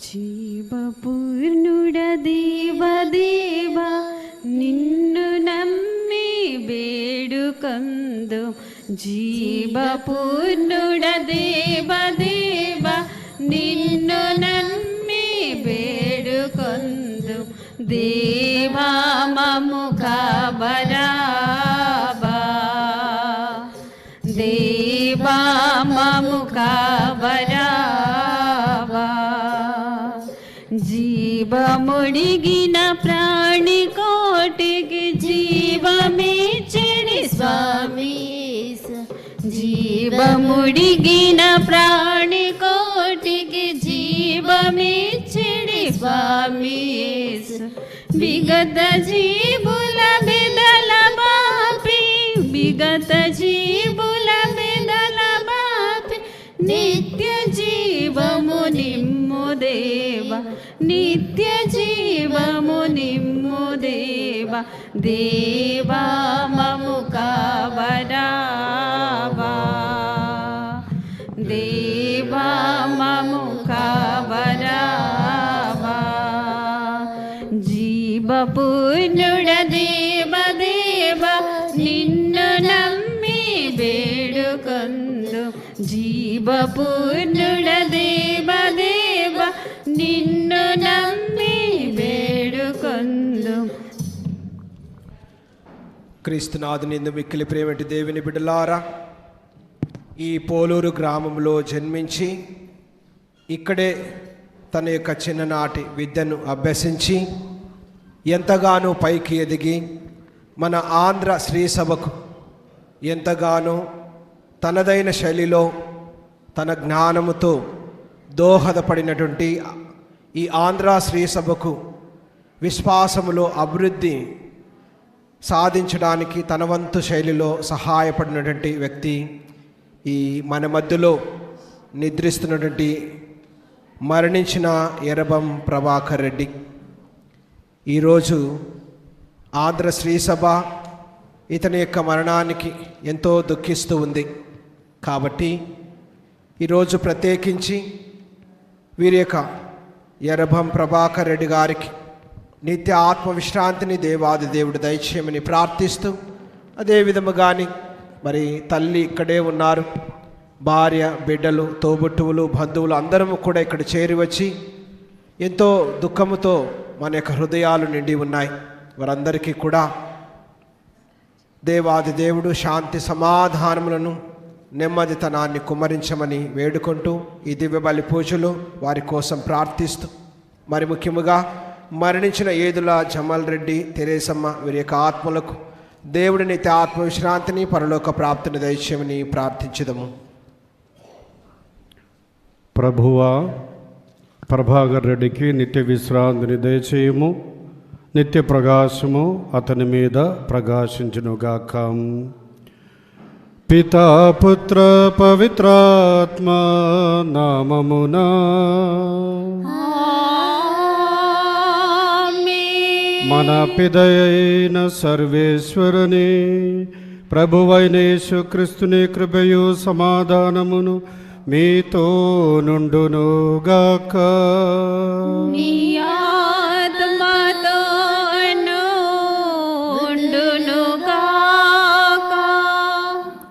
జీవపూర్ణుడ దేవదేవ నిన్ను నమ్మి వేడుకొందు. జీవపూర్ణుడ దేవదేవ నిన్ను నమ్మి వేడుకొందు. దేవా మము కావరావా, దేవా మము కావరావా. జీవముడిగిన ప్రాణి కోటికి జీవమిచ్చిడి స్వామి. జీవముడిగిన ప్రాణి కోటికి జీవమిచ్చిడి స్వామి. విగత జీవుల బెదల బాపి, విగత జీవుల బెదల బాపి నిత్య జీవము నిమ్ము దేవ, నిత్య జీవము నిమ్ము దేవ. దేవా మము కావరావా, దేవా మము కావరావా. జీవపూర్ణుడ దేవదేవ నిన్ను నమ్మి వేడుకొందు. జీవపూర్ణుడ దేవదేవ నిన్ను నమ్మి వేడుకొందు. క్రీస్తునాథునిందు మిక్కిలి ప్రేమటి దేవుని బిడ్డలారా, ఈ పోలూరు గ్రామంలో జన్మించి ఇక్కడే తన యొక్క చిన్ననాటి విద్యను అభ్యసించి ఎంతగానో పైకి ఎదిగి మన ఆంధ్ర శ్రీ సభకు ఎంతగానో తనదైన శైలిలో తన జ్ఞానముతో దోహదపడినటువంటి ఈ ఆంధ్ర శ్రీ సభకు విశ్వాసములో అభివృద్ధి సాధించడానికి తన వంతు శైలిలో సహాయపడినటువంటి వ్యక్తి ఈ మన మధ్యలో నిద్రిస్తున్నటువంటి మరణించిన ఎరబం ప్రభాకర్ రెడ్డి. ఈరోజు ఆంధ్ర శ్రీ సభ ఇతని యొక్క మరణానికి ఎంతో దుఃఖిస్తూ ఉంది. కాబట్టి ఈరోజు ప్రత్యేకించి వీరి యొక్క ఎరబం ప్రభాకర్ రెడ్డి గారికి నిత్య ఆత్మవిశ్రాంతిని దేవాది దేవుడు దయచేయమని ప్రార్థిస్తూ, అదేవిధముగాని మరి తల్లి ఇక్కడే ఉన్నారు, భార్య, బిడ్డలు, తోబుట్టువులు, బంధువులు అందరము కూడా ఇక్కడ చేరి వచ్చి ఎంతో దుఃఖముతో మన యొక్క హృదయాలు నిండి ఉన్నాయి. వారందరికీ కూడా దేవాది దేవుడు శాంతి సమాధానములను నెమ్మదితనాన్ని కుమ్మరించమని వేడుకుంటూ ఈ దివ్య బలి పూజలు వారి కోసం ప్రార్థిస్తూ, మరి ముఖ్యముగా మరణించిన ఏదుల జమల్ రెడ్డి, తెరేసమ్మ వీరి యొక్క ఆత్మలకు దేవుడి నిత్య ఆత్మవిశ్రాంతిని పరలోక ప్రాప్తిని దయచేయమని ప్రార్థించుదము. ప్రభువా, ప్రభాకర్ రెడ్డికి నిత్య విశ్రాంతిని దయచేయము, నిత్య ప్రకాశము అతని మీద ప్రకాశించునుగాక. పితా పుత్ర పవిత్రాత్మ నామమునా మన పిదయైన సర్వేశ్వరుని ప్రభువైన యేసుక్రీస్తుని కృపయు సమాధానమును మీతో నుండునుగాక.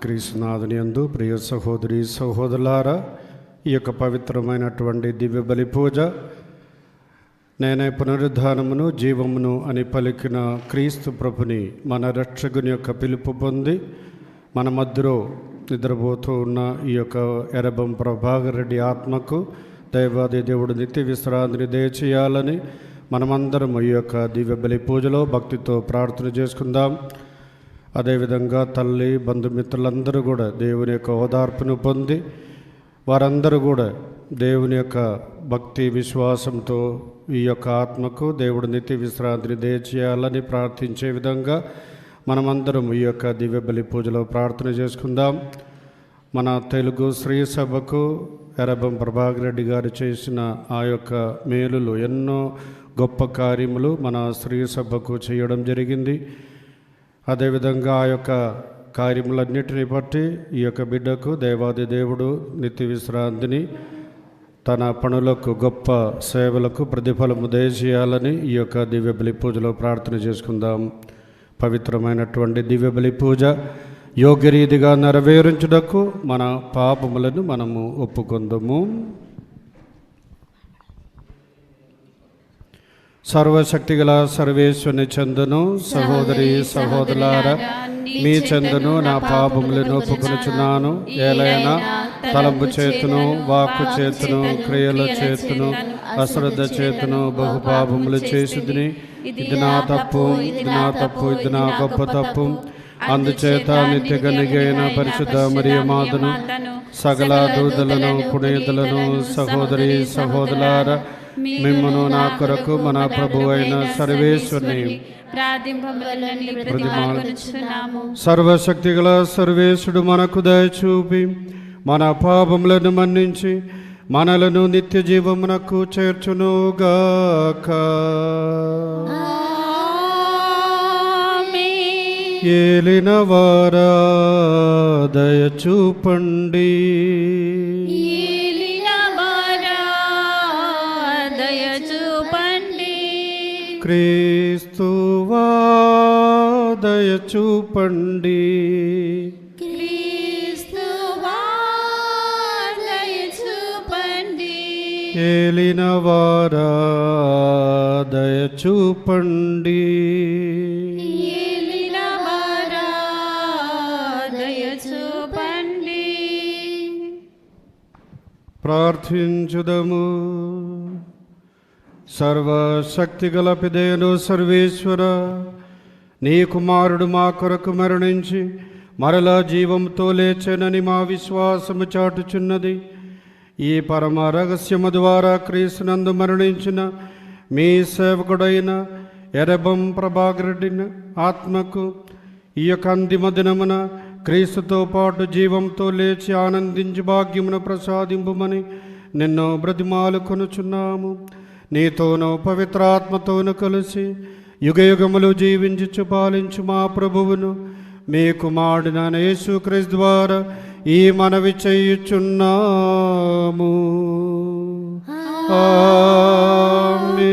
క్రీస్తునాథుని యందు ప్రియ సహోదరి సహోదరులారా, ఈ యొక్క పవిత్రమైనటువంటి దివ్య బలి పూజ నేనే పునరుద్ధానమును జీవమును అని పలికిన క్రీస్తు ప్రభుని మన రక్షకుని యొక్క పిలుపు పొంది మన మధ్యలో నిద్రపోతూ ఉన్న ఈ యొక్క ఎరబం ప్రభాకర్ రెడ్డి ఆత్మకు దైవాది దేవుడు నిత్య విశ్రాంతిని దయచేయాలని మనమందరం ఈ యొక్క దివ్య బలి పూజలో భక్తితో ప్రార్థన చేసుకుందాం. అదేవిధంగా తల్లి, బంధుమిత్రులందరూ కూడా దేవుని యొక్క ఓదార్పును పొంది వారందరూ కూడా దేవుని యొక్క భక్తి విశ్వాసంతో ఈ యొక్క ఆత్మకు దేవుడు నిత్య విశ్రాంతిని దయచేయాలని ప్రార్థించే విధంగా మనమందరం ఈ యొక్క దివ్య బలి పూజలో ప్రార్థన చేసుకుందాం. మన తెలుగు శ్రీ సభకు ఎరబం ప్రభాకర్ రెడ్డి గారు చేసిన ఆ యొక్క మేలులు, ఎన్నో గొప్ప కార్యములు మన శ్రీ సభకు చేయడం జరిగింది. అదేవిధంగా ఆ యొక్క కార్యములన్నిటిని బట్టి ఈ యొక్క బిడ్డకు దేవాది దేవుడు నిత్య విశ్రాంతిని తన పనులకు గొప్ప సేవలకు ప్రతిఫలము దయచేయాలని ఈ యొక్క దివ్య బలి పూజలో ప్రార్థన చేసుకుందాం. పవిత్రమైనటువంటి దివ్య బలి పూజ యోగ్యరీతిగా నెరవేరించుటకు మన పాపములను మనము ఒప్పుకొందుము. సర్వశక్తిగల సర్వేశ్వరుని చందును, సహోదరి సహోదరులారా మీ చందును నా పాపములను ఒప్పుకొనుచున్నాను. ఏలైనా తలంపు చేతును, వాక్కు చేతును, క్రియల చేతును, అశ్రద్ధ చేతును బహు పాపములు చేసిదిని. ఇది నా తప్పు, ఇది నా తప్పు, ఇది నా గొప్ప తప్పు. అందుచేత నిత్య కన్యకైన పరిశుద్ధ మరియ మాతను, సకల దూతలను, పునీతులను, సహోదరి సహోదరులారా మిమ్మును నా కొరకు మన ప్రభు అయిన సర్వేశ్వరుని సర్వశక్తిగల సర్వేశ్వరుడు మనకు దయచూపి మన పాపములను మన్నించి మనలను నిత్య జీవమునకు చేర్చునుగాక. ఏలిన వారా దయచూపండి. క్రీస్తువా దయచూపండి. ఏలిన వారా దయచూపండి. ప్రార్థించుదము. సర్వశక్తిగల పిదేను సర్వేశ్వర, నీ కుమారుడు మా కొరకు మరణించి మరలా జీవంతో లేచెనని మా విశ్వాసము చాటుచున్నది. ఈ పరమ రహస్యము ద్వారా క్రీస్తునందు మరణించిన మీ సేవకుడైన ఎరబం ప్రభాకరెడ్డి ఆత్మకు ఈ యొక్క అంతిమ దినమున క్రీస్తుతో పాటు జీవంతో లేచి ఆనందించి భాగ్యమును ప్రసాదింపుమని నిన్ను బ్రతిమాలుకొనుచున్నాము. నీతోనూ పవిత్రాత్మతోనూ కలిసి యుగయుగములు జీవించుచు పాలించు మా ప్రభువును మీ కుమారుడైన యేసుక్రీస్తు ద్వారా ఈ మనవి చేయుచున్నాము. ఆమేన్.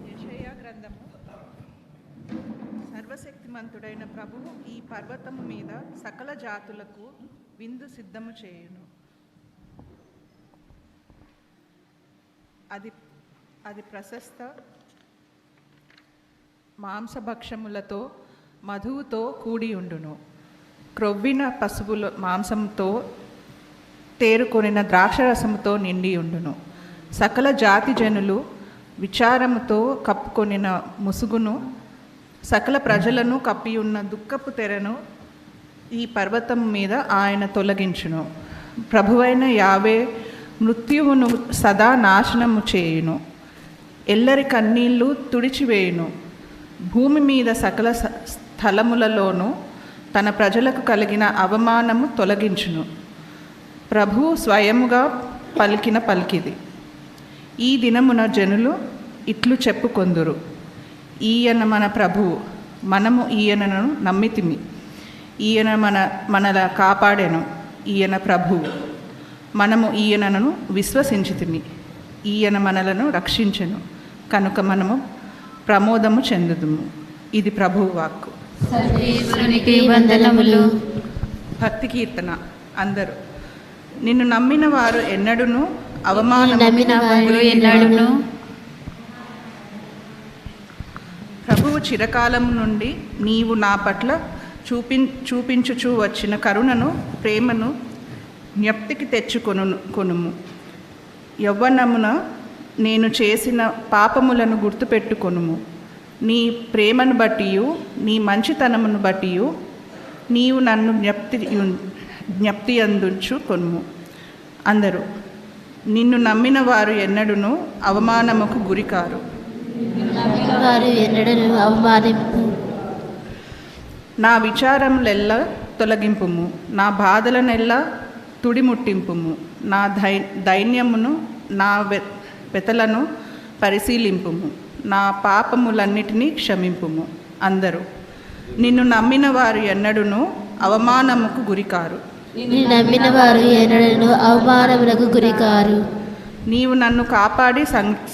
యెషయా గ్రంథము. సర్వశక్తిమంతుడైన ప్రభువు ఈ పర్వతము మీద సకల జాతులకు విందు సిద్ధము చేయును. అది ప్రశస్త మాంసభక్షములతో మధువుతో కూడి ఉండును. క్రొవ్విన పశువుల మాంసంతో తేరుకొనిన ద్రాక్షరసముతో నిండి ఉండును. సకల జాతి జనులు విచారముతో కప్పుకొనిన ముసుగును, సకల ప్రజలను కప్పియున్న దుఃఖపు తెరను ఈ పర్వతం మీద ఆయన తొలగించును. ప్రభువైన యావే మృత్యువును సదా నాశనము చేయును. ఎల్లరి కన్నీళ్లు తుడిచివేయును. భూమి మీద సకల స్థలములలోనూ తన ప్రజలకు కలిగిన అవమానము తొలగించును. ప్రభువు స్వయముగా పలికిన పలికిది. ఈ దినమున జనులు ఇట్లు చెప్పుకొందురు, ఈయన మన ప్రభువు, మనము ఈయనను నమ్మితిమి. ఈయన మనల కాపాడెను. ఈయన ప్రభువు, మనము ఈయనను విశ్వసించితిమి. ఈయన మనలను రక్షించెను కనుక మనము ప్రమోదము చెందుదుము. ఇది ప్రభువు వాక్కు. సర్వేశ్వరునికి వందనములు. భక్తి కీర్తన. అందరూ. నిన్ను నమ్మిన వారు ఎన్నడును ఎన్నడును ప్రభువు చిరకాలము నుండి నీవు నా పట్ల చూపించుచూ వచ్చిన కరుణను, ప్రేమను జ్ఞప్తికి తెచ్చుకొనుము. యవ్వనమున నేను చేసిన పాపములను గుర్తుపెట్టుకొనుము. నీ ప్రేమను బట్టియు నీ మంచితనమును బట్టియు నీవు నన్ను జ్ఞప్తి అందుచుకొనుము. అందరూ. నిన్ను నమ్మిన వారు ఎన్నడును అవమానముకు గురికారు. నా విచారములెల్లా తొలగింపుము. నా బాధలనెల్లా తుడిముట్టింపుము. నా దైన్యమును, నా వెతలను పరిశీలింపుము. నా పాపములన్నిటినీ క్షమింపుము. అందరూ. నిన్ను నమ్మిన వారు ఎన్నడూను అవమానముకు గురికారు. నిన్ను నమ్మిన వారు ఎన్నడూను అవమానములకు గురికారు. నీవు నన్ను కాపాడి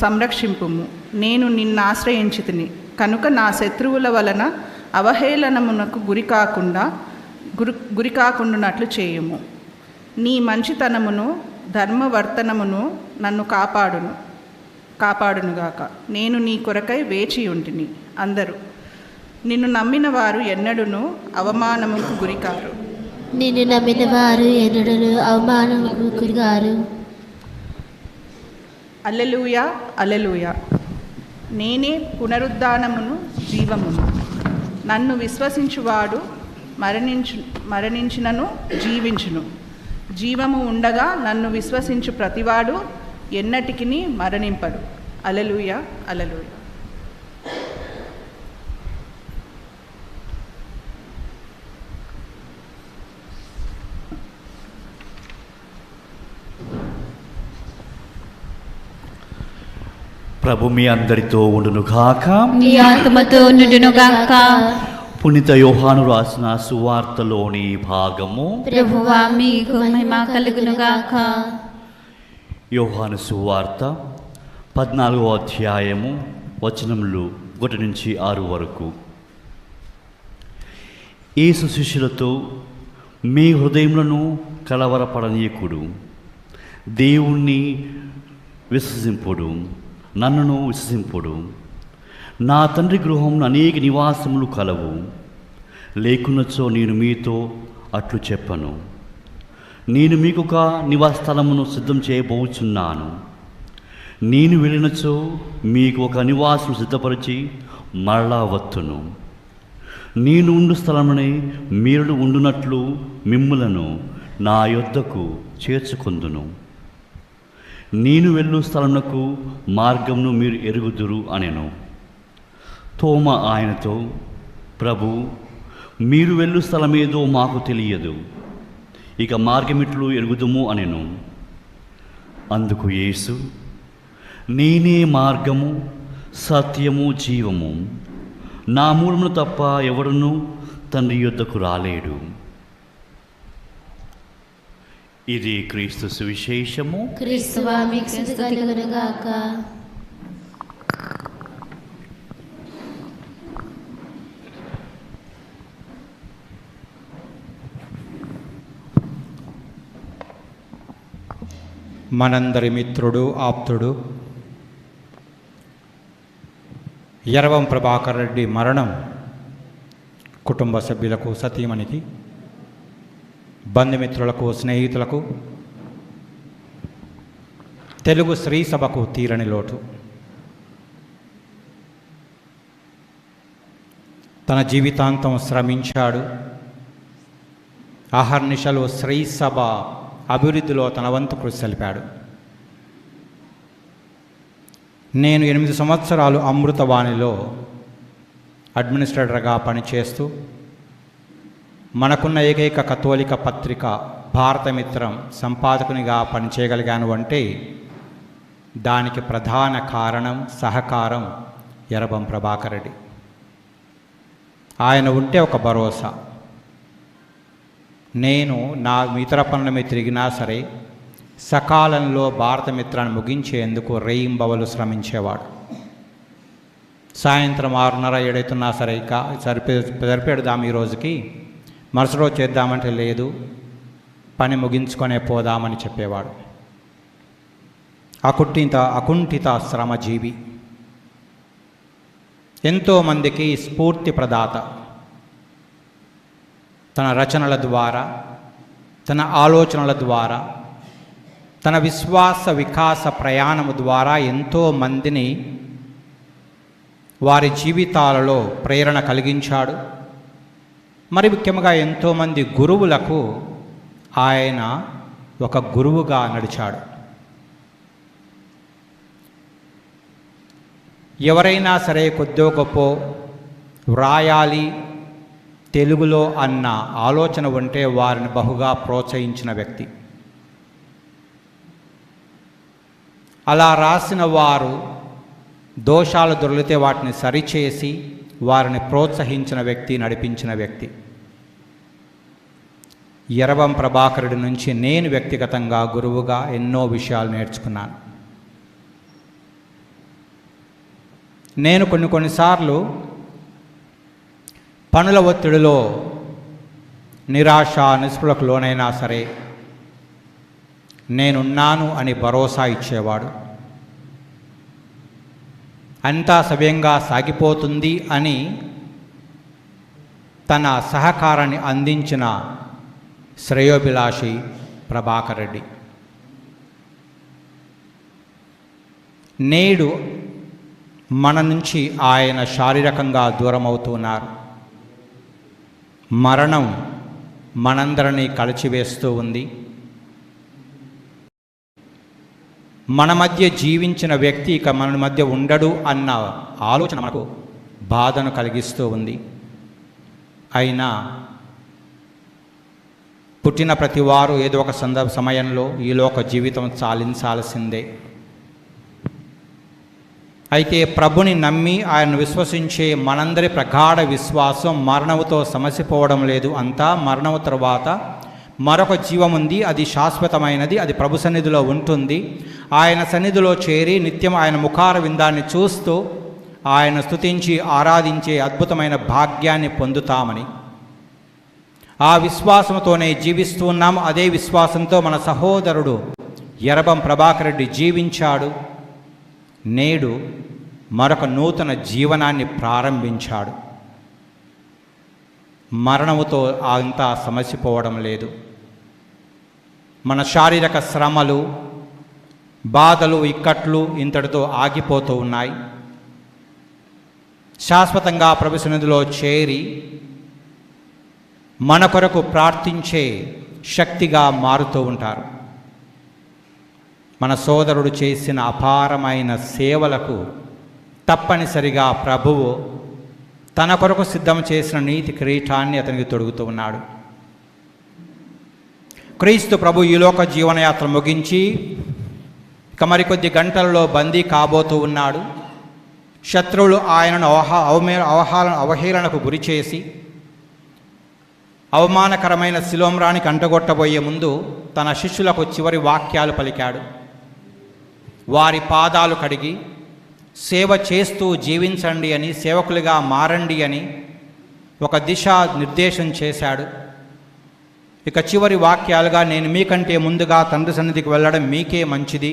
సంరక్షింపుము. నేను నిన్ను ఆశ్రయించితిని కనుక నా శత్రువుల వలన అవహేళనమునకు గురికాకుండునట్లు చేయుము. నీ మంచితనమును ధర్మవర్తనమును నన్ను కాపాడునుగాక. నేను నీ కొరకై వేచి ఉంటిని. అందరూ. నిన్ను నమ్మిన వారు ఎన్నడూను అవమానముకు గురికారు. నిన్ను నమ్మిన వారు ఎన్నడూను అవమానముకు గురికారు. Alleluia, alleluia. నేనే పునరుద్ధానమును జీవమును. నన్ను విశ్వసించువాడు మరణించినను జీవించును. జీవము ఉండగా నన్ను విశ్వసించు ప్రతివాడు ఎన్నటికిని మరణింపడు. Alleluia, alleluia. ప్రభు మీ అందరితో ఉండునుగాక. నీ ఆత్మతో నుండునుగాక. పునీత యోహాను రాసిన సువార్తలోని భాగము. ప్రభువా మీకు మహిమ కలుగునుగాక. యోహాను సువార్త 14వ అధ్యాయము వచనములు 1 నుంచి 6 వరకు. యేసు శిష్యులతో, మీ హృదయములను కలవరపడనీయకుడు. దేవుణ్ణి విశ్వసింపుడు, నన్నును విశ్వసింపుడు. నా తండ్రి గృహంలో అనేక నివాసములు కలవు. లేకున్నచో నేను మీతో అట్లు చెప్పను. నేను మీకు ఒక నివాస స్థలమును సిద్ధం చేయబోచున్నాను. నేను వెళ్ళినచో మీకు ఒక నివాసం సిద్ధపరిచి మరలా వత్తును. నేను ఉండు స్థలమునే మీరు ఉండునట్లు మిమ్ములను నా యొద్దకు చేర్చుకొందును. నేను వెళ్ళు స్థలమునకు మార్గమును మీరు ఎరుగుదురు అనెను. తోమ ఆయనతో, ప్రభు, మీరు వెళ్ళు స్థలమేదో మాకు తెలియదు, ఇక మార్గమిట్లు ఎరుగుదుము అనెను. అందుకు యేసు, నేనే మార్గము, సత్యము, జీవము. నా మూలమును తప్ప ఎవడునూ తండ్రి యొద్దకు రాలేడు. ఇది క్రీస్తు సువిశేషము. క్రీస్తువా మీకు స్తుతి కలుగునుగాక. మనందరి మిత్రుడు, ఆప్తుడు యరవం ప్రభాకర్ రెడ్డి మరణం కుటుంబ సభ్యులకు, సతీమణికి, బంధుమిత్రులకు, స్నేహితులకు, తెలుగు శ్రీ సభకు తీరని లోటు. తన జీవితాంతం శ్రమించాడు. అహర్నిశలు శ్రీ సభ అభివృద్ధిలో తన వంతు కృషి సలిపాడు. నేను 8 సంవత్సరాలు అమృతవాణిలో అడ్మినిస్ట్రేటర్గా పనిచేస్తూ మనకున్న ఏకైక కథోలిక పత్రిక భారతమిత్రం సంపాదకునిగా పనిచేయగలిగాను అంటే దానికి ప్రధాన కారణం, సహకారం యరవం ప్రభాకర్ రెడ్డి. ఆయన ఉంటే ఒక భరోసా. నేను నా ఇతర పనుల మీద తిరిగినా సరే సకాలంలో భారతమిత్రాన్ని ముగించేందుకు రేయింబవలు శ్రమించేవాడు. సాయంత్రం 6:30 7 సరే ఇక సరిపెడదాం ఈ రోజుకి, మరుసటి రోజు చేద్దామంటే లేదు, పని ముగించుకొనే పోదామని చెప్పేవాడు. అకుంఠిత శ్రమజీవి, ఎంతోమందికి స్ఫూర్తి ప్రదాత. తన రచనల ద్వారా, తన ఆలోచనల ద్వారా, తన విశ్వాస వికాస ప్రయాణము ద్వారా ఎంతోమందిని వారి జీవితాలలో ప్రేరణ కలిగించాడు. మరి ముఖ్యంగా ఎంతోమంది గురువులకు ఆయన ఒక గురువుగా నడిచాడు. ఎవరైనా సరే కొద్దో గొప్ప వ్రాయాలి తెలుగులో అన్న ఆలోచన ఉంటే వారిని బహుగా ప్రోత్సహించిన వ్యక్తి. అలా రాసిన వారు దోషాలు దొరికితే వాటిని సరిచేసి వారిని ప్రోత్సహించిన వ్యక్తి, నడిపించిన వ్యక్తి. ఎరవం ప్రభాకరుడి నుంచి నేను వ్యక్తిగతంగా గురువుగా ఎన్నో విషయాలు నేర్చుకున్నాను. నేను కొన్నిసార్లు పనుల ఒత్తిడిలో నిరాశ, నిస్పృహకు లోనైనా సరే నేనున్నాను అని భరోసా ఇచ్చేవాడు. అంతా సవ్యంగా సాగిపోతుంది అని తన సహకారాన్ని అందించిన శ్రేయోభిలాషి ప్రభాకర్ రెడ్డి. నేడు మన నుంచి ఆయన శారీరకంగా దూరమవుతున్నారు. మరణం మనందరినీ కలిచివేస్తూ ఉంది. మన మధ్య జీవించిన వ్యక్తి ఇక మన మధ్య ఉండడు అన్న ఆలోచన మనకు బాధను కలిగిస్తూ ఉంది. అయినా పుట్టిన ప్రతివారు ఏదో ఒక సమయంలో ఈ లోక జీవితం చాలించాల్సిందే. అయితే ప్రభుని నమ్మి ఆయనను విశ్వసించే మనందరి ప్రగాఢ విశ్వాసం మరణంతో సమసిపోవడం లేదు. అంతా మరణం తర్వాత మరొక జీవం ఉంది, అది శాశ్వతమైనది, అది ప్రభు సన్నిధిలో ఉంటుంది. ఆయన సన్నిధిలో చేరి నిత్యం ఆయన ముఖార విందాన్ని చూస్తూ ఆయన స్తుతించి ఆరాధించే అద్భుతమైన భాగ్యాన్ని పొందుతామని ఆ విశ్వాసంతోనే జీవిస్తూ ఉన్నాం. అదే విశ్వాసంతో మన సహోదరుడు ఎరవం ప్రభాకర్ రెడ్డి జీవించాడు. నేడు మరొక నూతన జీవనాన్ని ప్రారంభించాడు. మరణముతో అంతా సమసిపోవడం లేదు. మన శారీరక శ్రమలు, బాధలు, ఇక్కట్లు ఇంతటితో ఆగిపోతూ ఉన్నాయి. శాశ్వతంగా ప్రభు సన్నిధిలో చేరి మన కొరకు ప్రార్థించే శక్తిగా మారుతూ ఉంటారు. మన సోదరుడు చేసిన అపారమైన సేవలకు తప్పనిసరిగా ప్రభువు తన కొరకు సిద్ధం చేసిన నీతి కిరీటాన్ని అతనికి తొడుగుతూ ఉన్నాడు. క్రీస్తు ప్రభు ఈ లోక జీవనయాత్ర ముగించి ఇక మరికొద్ది గంటలలో బందీ కాబోతూ ఉన్నాడు. శత్రువులు ఆయనను అవహేళనకు గురి చేసి అవమానకరమైన శిలోమ్రానికి అంటగొట్టబోయే ముందు తన శిష్యులకు చివరి వాక్యాలు పలికాడు. వారి పాదాలు కడిగి సేవ చేస్తూ జీవించండి అని, సేవకులుగా మారండి అని ఒక దిశా నిర్దేశం చేశాడు. ఇక చివరి వాక్యాలుగా, నేను మీకంటే ముందుగా తండ్రి సన్నిధికి వెళ్ళడం మీకే మంచిది,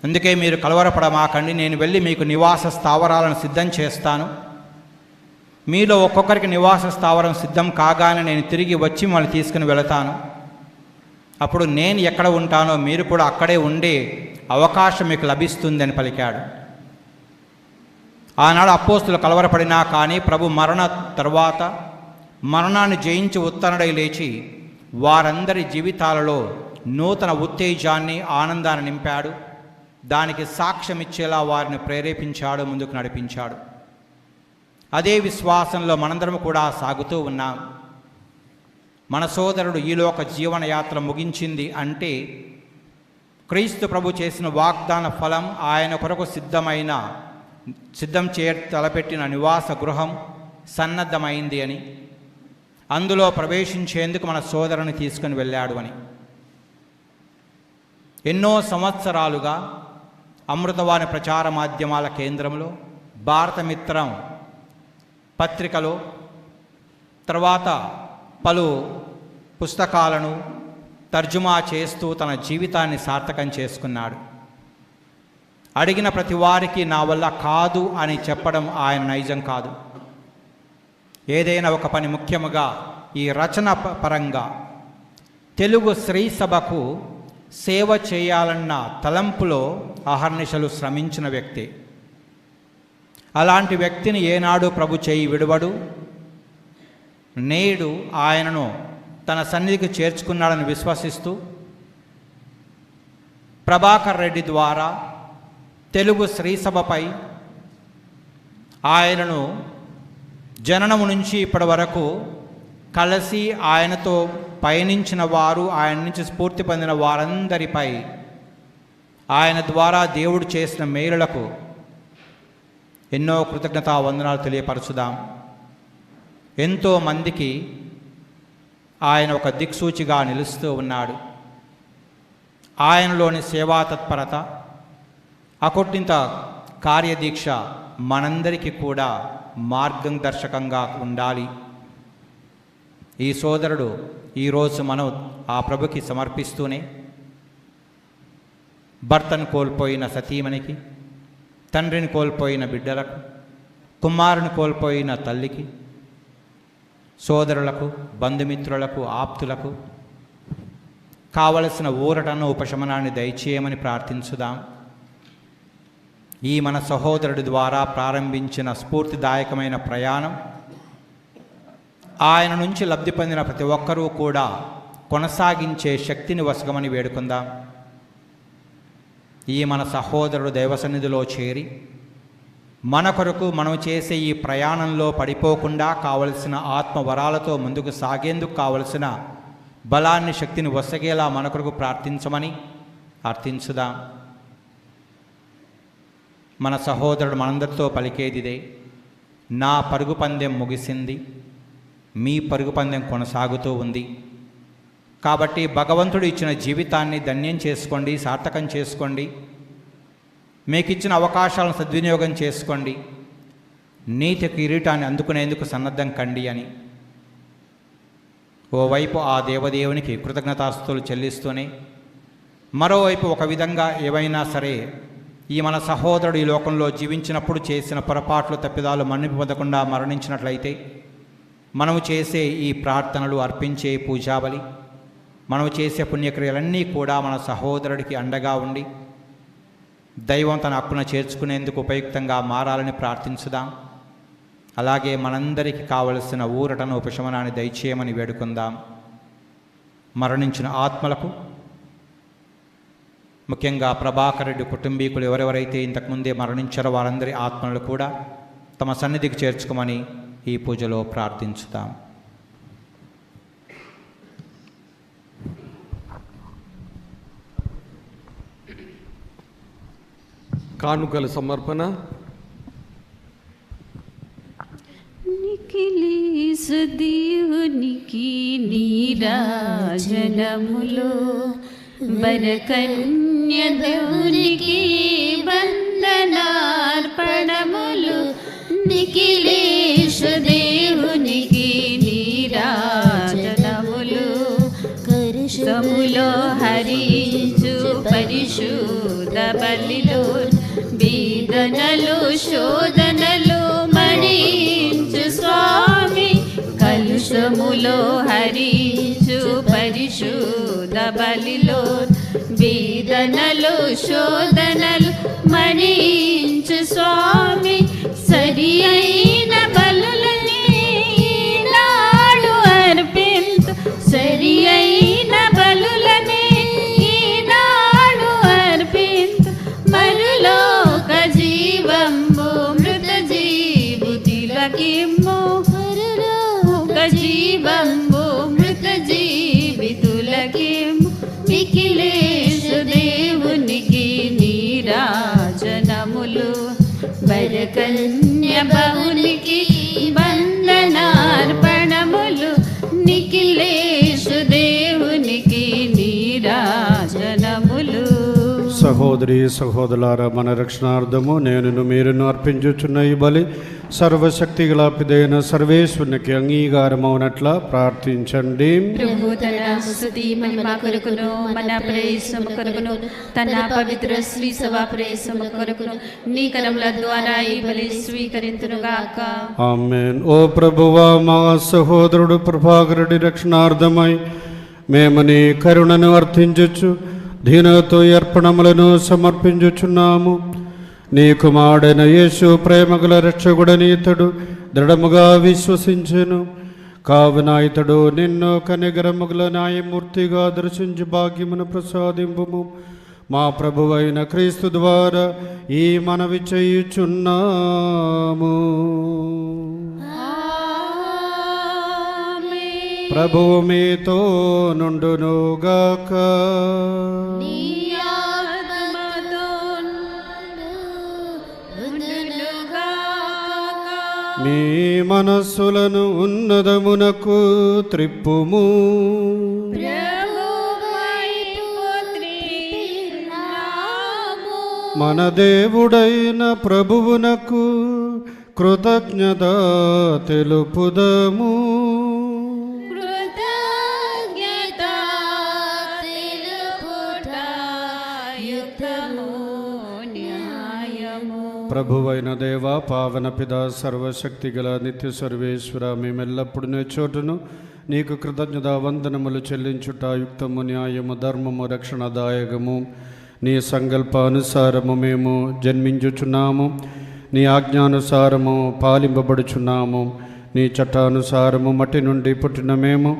అందుకే మీరు కలవరపడమాకండి, నేను వెళ్ళి మీకు నివాస స్థావరాలను సిద్ధం చేస్తాను, మీలో ఒక్కొక్కరికి నివాస స్థావరం సిద్ధం కాగానే నేను తిరిగి వచ్చి మళ్ళీ తీసుకుని వెళతాను. అప్పుడు నేను ఎక్కడ ఉంటానో మీరు కూడా అక్కడే ఉండే అవకాశం మీకు లభిస్తుందని పలికాడు. ఆనాడు అపోస్తులు కలవరపడినా కానీ ప్రభు మరణ తర్వాత మరణాన్ని జయించి ఉత్తరుడై లేచి వారందరి జీవితాలలో నూతన ఉత్తేజాన్ని, ఆనందాన్ని నింపాడు. దానికి సాక్ష్యం ఇచ్చేలా వారిని ప్రేరేపించాడు, ముందుకు నడిపించాడు. అదే విశ్వాసంలో మనందరం కూడా సాగుతూ ఉన్నాం. మన సోదరుడు ఈ లోక జీవనయాత్ర ముగించింది అంటే క్రీస్తు ప్రభు చేసిన వాగ్దాన ఫలం, ఆయన కొరకు సిద్ధం తలపెట్టిన నివాస గృహం సన్నద్ధమైంది అని, అందులో ప్రవేశించేందుకు మన సోదరుని తీసుకుని వెళ్ళాడు అని. ఎన్నో సంవత్సరాలుగా అమృతవాణి ప్రచార మాధ్యమాల కేంద్రంలో, భారతమిత్రం పత్రికలో, తర్వాత పలు పుస్తకాలను తర్జుమా చేస్తూ తన జీవితాన్ని సార్థకం చేసుకున్నాడు. అడిగిన ప్రతి వారికి నా వల్ల కాదు అని చెప్పడం ఆయన నైజం కాదు. ఏదైనా ఒక పని, ముఖ్యముగా ఈ రచన పరంగా తెలుగు శ్రీ సభకు సేవ చేయాలన్న తలంపులో అహర్నిశలు శ్రమించిన వ్యక్తి. అలాంటి వ్యక్తిని ఏనాడు ప్రభు చేయి విడువడు. నేడు ఆయనను తన సన్నిధికి చేర్చుకున్నాడని విశ్వసిస్తూ ప్రభాకర్ రెడ్డి ద్వారా తెలుగు శ్రీసభపై ఆయనను జననము నుంచి ఇప్పటి వరకు కలిసి ఆయనతో పయనించిన వారు, ఆయన నుంచి స్ఫూర్తి పొందిన వారందరిపై ఆయన ద్వారా దేవుడు చేసిన మేలులకు ఎన్నో కృతజ్ఞతా వందనాలు తెలియపరచుదాం. ఎంతోమందికి ఆయన ఒక దిక్సూచిగా నిలుస్తూ ఉన్నాడు. ఆయనలోని సేవా తత్పరత, అకొట్టింత కార్యదీక్ష మనందరికీ కూడా మార్గదర్శకంగా ఉండాలి. ఈ సోదరుడు ఈరోజు మనం ఆ ప్రభుకి సమర్పిస్తూనే భర్తను కోల్పోయిన సతీమణికి, తండ్రిని కోల్పోయిన బిడ్డలకు, కుమారుని కోల్పోయిన తల్లికి, సోదరులకు, బంధుమిత్రులకు, ఆప్తులకు కావలసిన ఊరటను, ఉపశమనాన్ని దయచేయమని ప్రార్థించుదాం. ఈ మన సహోదరుడి ద్వారా ప్రారంభించిన స్ఫూర్తిదాయకమైన ప్రయాణం ఆయన నుంచి లబ్ధి పొందిన ప్రతి ఒక్కరూ కూడా కొనసాగించే శక్తిని వసగమని వేడుకుందాం. ఈ మన సహోదరుడు దైవసన్నిధిలో చేరి మన కొరకు మనం చేసే ఈ ప్రయాణంలో పడిపోకుండా కావలసిన ఆత్మవరాలతో ముందుకు సాగేందుకు కావలసిన బలాన్ని, శక్తిని వసగేలా మన కొరకు ప్రార్థించమని అర్థించుదాం. మన సహోదరుడు మనందరితో పలికేదిదే, నా పరుగు పందెం ముగిసింది, మీ పరుగు పందెం కొనసాగుతూ ఉంది. కాబట్టి భగవంతుడు ఇచ్చిన జీవితాన్ని ధన్యం చేసుకోండి, సార్థకం చేసుకోండి. మీకు ఇచ్చిన అవకాశాలను సద్వినియోగం చేసుకోండి. నీతి కిరీటాన్ని అందుకునేందుకు సన్నద్ధం కండి అని ఓవైపు ఆ దేవదేవునికి కృతజ్ఞతాస్తుతులు చెల్లిస్తూనే, మరోవైపు ఒక విధంగా ఏవైనా సరే ఈ మన సహోదరుడు ఈ లోకంలో జీవించినప్పుడు చేసిన పొరపాట్లు, తప్పిదాలు మన్నింపు పొందకుండా మరణించినట్లయితే మనము చేసే ఈ ప్రార్థనలు, అర్పించే పూజాబలి, మనము చేసే పుణ్యక్రియలన్నీ కూడా మన సహోదరుడికి అండగా ఉండి దైవం తన హక్కున చేర్చుకునేందుకు ఉపయుక్తంగా మారాలని ప్రార్థించుదాం. అలాగే మనందరికీ కావలసిన ఊరటను, ఉపశమనాన్ని దయచేయమని వేడుకుందాం. మరణించిన ఆత్మలకు, ముఖ్యంగా ప్రభాకర్ రెడ్డి కుటుంబీకులు ఎవరెవరైతే ఇంతకుముందే మరణించారో వారందరి ఆత్మలు కూడా తమ సన్నిధికి చేర్చుకోమని ఈ పూజలో ప్రార్థించుదాం. కానుకల సమర్పణ. నిఖిలేశు దేవునికి నీరాజనములో, వరకన్య దేవునికి వందనార్పణములు. నిఖిలేశు దేవునికి నీరాజనములు, కరుషములో హరించు పరిశుద్ధ బలిలో, వేదనలు శోధనలు మణించు స్వామి. కలుషములో హరించు పరిశుద్ధ బలిలో, వేదనలు శోధనలు మణించు స్వామి. సరి అయిన బలులని ఈనాడు అర్పింతు, సరి అయిన బలులని ఈనాడు అర్పింతు. మరులోక జీవంబు మృత జీవితులకిమ్ము, మరులోక జీవంబు మృత జీవితులకిమ్ము. నిఖిలేశు దేవునికి నీరాజనములు, వరకన్య బహునికి వందనార్పణములు. నిఖిలేశు దేవునికి నీరాజనములు. సహోదరి సహోదరులారా, మన రక్షణార్థము నేనును మీరును అర్పించుచున్న ఈ బలి సర్వశక్తి గల పిదైన సర్వేశ్వరునికి అంగీకారమవునట్లా ప్రార్థించండి. ప్రభు తన స్తుతి మహిమ కొరకును, మన ప్రవేశము కొరకును, తన పవిత్ర శ్రీ సభ ప్రవేశము కొరకును నీ కరముల ద్వారా ఈ బలి స్వీకరింతునుగాక. ఆమేన్. ఓ ప్రభువా, మా సహోదరుడు ప్రభాకరుడి రక్షణార్థమై మేము నీ కరుణను అర్థించచ్చు దీనతో అర్పణములను సమర్పించుచున్నాము. నీ కుమారుడైన యేసు ప్రేమగల రక్షకుడని ఇతడు దృఢముగా విశ్వసించెను. కావున ఇతడు నిన్ను కనిగరముగల న్యాయమూర్తిగా దర్శించి భాగ్యమును ప్రసాదింపుము. మా ప్రభువైన క్రీస్తు ద్వారా ఈ మనవి చేయుచున్నాము. ప్రభువు మీతో నుండునుగాక. నీ ఆత్మతో నుండునుగాక. మీ మనస్సులను ఉన్నదమునకు త్రిప్పుము. మన దేవుడైన ప్రభువునకు కృతజ్ఞత తెలుపుదము. ప్రభువైన దేవ, పావన పిత, సర్వశక్తి గల నిత్య సర్వేశ్వర, మేమెల్లప్పుడు నే చోటును నీకు కృతజ్ఞత వందనములు చెల్లించుట యుక్తము, న్యాయము, ధర్మము, రక్షణదాయకము. నీ సంకల్పానుసారము మేము జన్మించుచున్నాము, నీ ఆజ్ఞానుసారము పాలింపబడుచున్నాము. నీ చట్టానుసారము మట్టి నుండి పుట్టిన మేము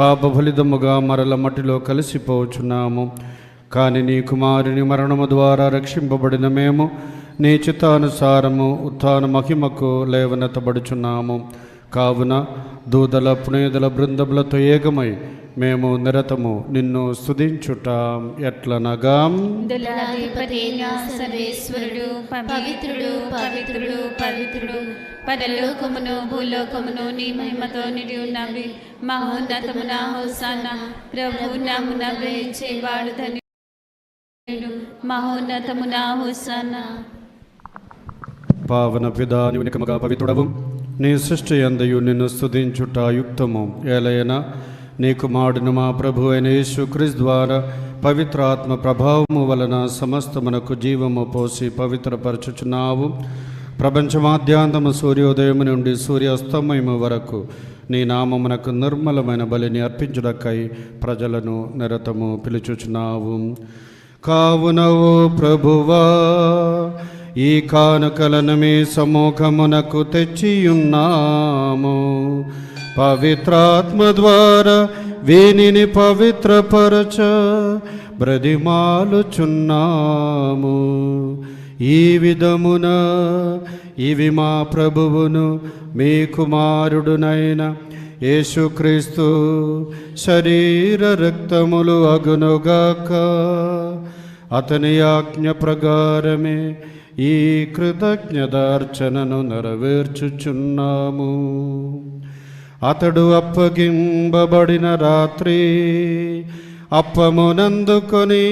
పాప ఫలితముగా మరల మట్టిలో కలిసిపోచున్నాము. కానీ నీ కుమారుని మరణము ద్వారా రక్షింపబడిన మేము నీ చిత్తానుసారము ఉత్థాన మహిమకు లేవనెత్తబడుచున్నాము. కావున దూతల పుణేదల బృందములతో ఏకమై మేము నిరతము నిన్ను స్తుతించుట ఎట్లనగా, సర్వేశ్వరుడు పవిత్రుడు పవిత్రుడు పవిత్రుడు, పరలోకమును భూలోకమును నీ మహిమతో నిండి ఉన్నవి. మహోన్నతమున హోసానా, ప్రభు నామమున వేయించేవాడు ధన్యుడు. మహోన్నతమున హోసానా. పావన పిదా, నీవు నికముగా పవిత్రుడవు. నీ సృష్టి యందయు నిన్ను స్తుతించుట యుక్తము. ఏలయన నీ కుమారుడును మా ప్రభు అయిన యేసుక్రీస్తు ద్వారా పవిత్రాత్మ ప్రభావము వలన సమస్తమునకు జీవము పోసి పవిత్రపరచుచున్నావు. ప్రపంచమాద్యాంతము సూర్యోదయము నుండి సూర్యాస్తమయము వరకు నీ నామమునకు నిర్మలమైన బలిని అర్పించుటకై ప్రజలను నిరతము పిలుచుచున్నావు. కావున ఓ ప్రభువా, ఈ కానుకలను మీ సముఖమునకు తెచ్చియున్నాము. పవిత్రాత్మ ద్వారా వీనిని పవిత్రపరచ బ్రతిమాలుచున్నాము. ఈ విధమున ఇవి మా ప్రభువును మీ కుమారుడునైన యేసుక్రీస్తు శరీర రక్తములు అగునుగాక. అతని ఆజ్ఞ ప్రకారమే ఈ కృతజ్ఞతార్చనను నెరవేర్చుచున్నాము. అతడు అప్పగింపబడిన రాత్రి అప్పమునందుకొని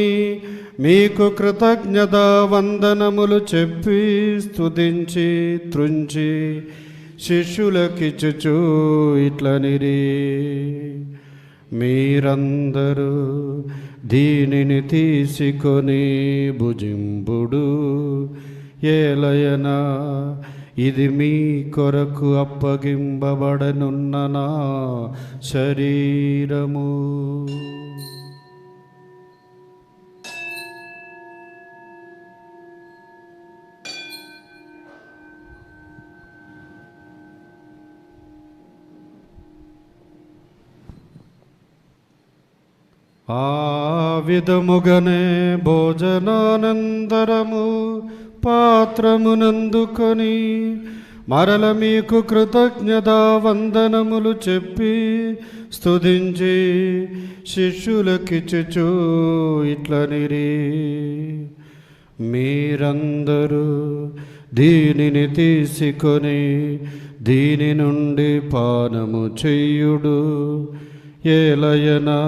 మీకు కృతజ్ఞత వందనములు చెప్పి స్తుతించి త్రుంచి శిష్యులకిచ్చుచు ఇట్లనిరి, మీరందరూ దీనిని తీసుకొని భుజింపుడు. ఏలయనా ఇది మీ కొరకు అప్పగింపబడనున్న నా శరీరము. ఆ విధముగనే భోజనానంతరము పాత్రమునందుకొని మరల మీకు కృతజ్ఞతా వందనములు చెప్పి స్తుతించి శిష్యులకిచ్చుచు ఇట్లనిరి, మీరందరూ దీనిని తీసుకొని దీని నుండి పానము చెయ్యుడు. ఏలయనా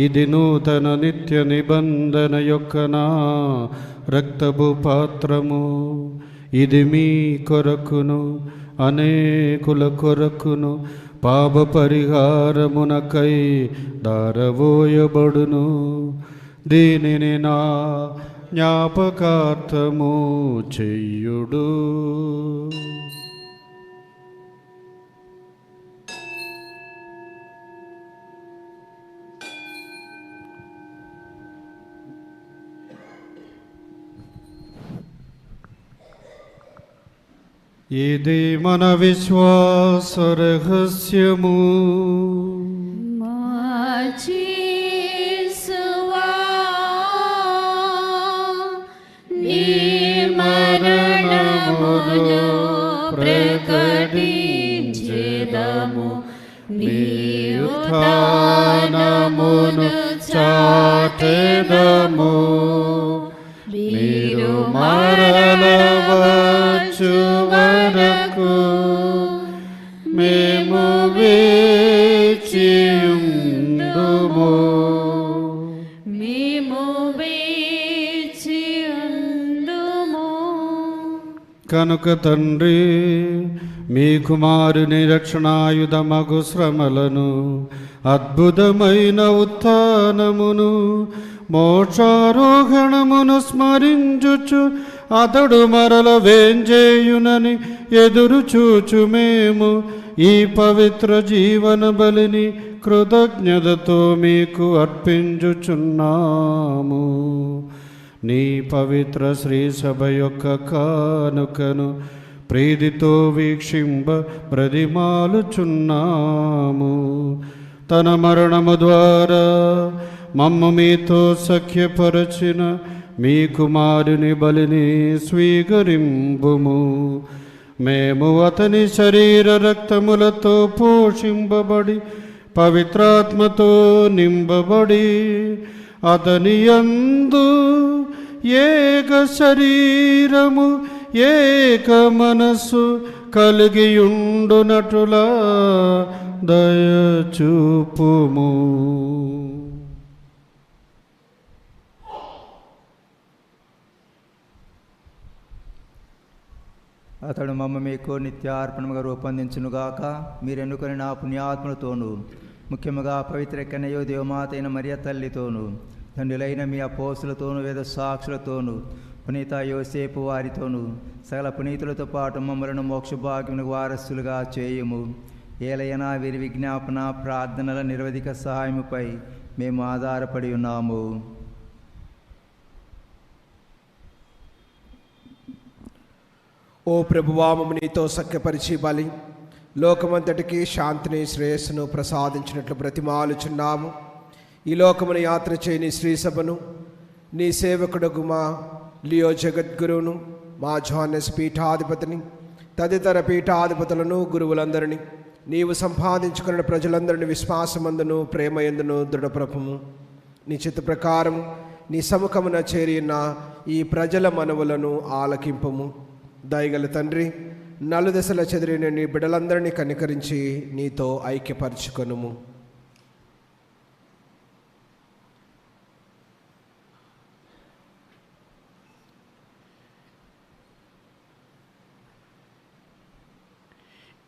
ఇది నూతన నిత్య నిబంధన యొక్క నా రక్తపు పాత్రము. ఇది మీ కొరకును అనేకుల కొరకును పాప పరిహారమునకై దారవోయబడును. దీనిని నా జ్ఞాపకార్థము చెయ్యుడు. ఇది మన విశ్వాస రహస్యము. నీ మరణమును ప్రకటించెదము, నీ ఉత్థానమును చాటెదము. మీరు మరల వచ్చు వరకు కనుక తండ్రి, మీ కుమారుని రక్షణాయుధమగు శ్రమలను, అద్భుతమైన ఉత్థానమును, మోక్షారోహణమును స్మరించుచు అతడు మరల వేంజేయునని ఎదురు చూచు మేము ఈ పవిత్ర జీవన బలిని కృతజ్ఞతతో మీకు అర్పించుచున్నాము. నీ పవిత్ర శ్రీ సభ యొక్క కానుకను ప్రీతితో వీక్షింప బ్రతిమాలుచున్నాము. తన మరణము ద్వారా మమ్ము మీతో సఖ్యపరచిన మీ కుమారుని బలిని స్వీకరింపుము. మేము అతని శరీర రక్తములతో పోషింపబడి పవిత్రాత్మతో నింపబడి అతని యందు ఏక శరీరము ఏక మనస్సు కలిగియుండునటులా దయచూపుము. అతడు మమ్మ మీకు నిత్యార్పణముగా రూపొందించునుగాక. మీరు ఎన్నుకొని నా పుణ్యాత్ములతోనూ, ముఖ్యముగా పవిత్ర కన్యయో దేవమాత అయిన మరియ తల్లితోనూ, తండ్రులైన మీ అపోస్తులతోనూ, వేద సాక్షులతోనూ, పునీత యోసేపు వారితోనూ, సకల పునీతులతో పాటు మమ్మలను మోక్షభాగ్యమునకు వారసులుగా చేయుము. ఏలైనా వీరి విజ్ఞాపన ప్రార్థనల నిరవధిక సహాయముపై మేము ఆధారపడి ఉన్నాము. ఓ ప్రభువా, మమ్ము నీతో సఖ్యపరిచి బలి లోకమంతటికి శాంతిని శ్రేయస్సును ప్రసాదించినట్లు బ్రతిమాలుచున్నాము. ఈ లోకమును యాత్ర చేయని శ్రీ సభను, నీ సేవకుడుగు మా లియో జగద్గురువును, మా జోహన్నెస్ పీఠాధిపతిని, తదితర పీఠాధిపతులను, గురువులందరినీ, నీవు సంపాదించుకున్న ప్రజలందరినీ విశ్వాసమందును ప్రేమయందును దృఢప్రభము. నీ చిత్త ప్రకారం నీ సముఖమున చేరిన ఈ ప్రజల మనవులను ఆలకింపము. దయగల తండ్రి, నలుదశల చెదిరిన నీ బిడ్డలందరినీ కనికరించి నీతో ఐక్యపరచుకొనుము.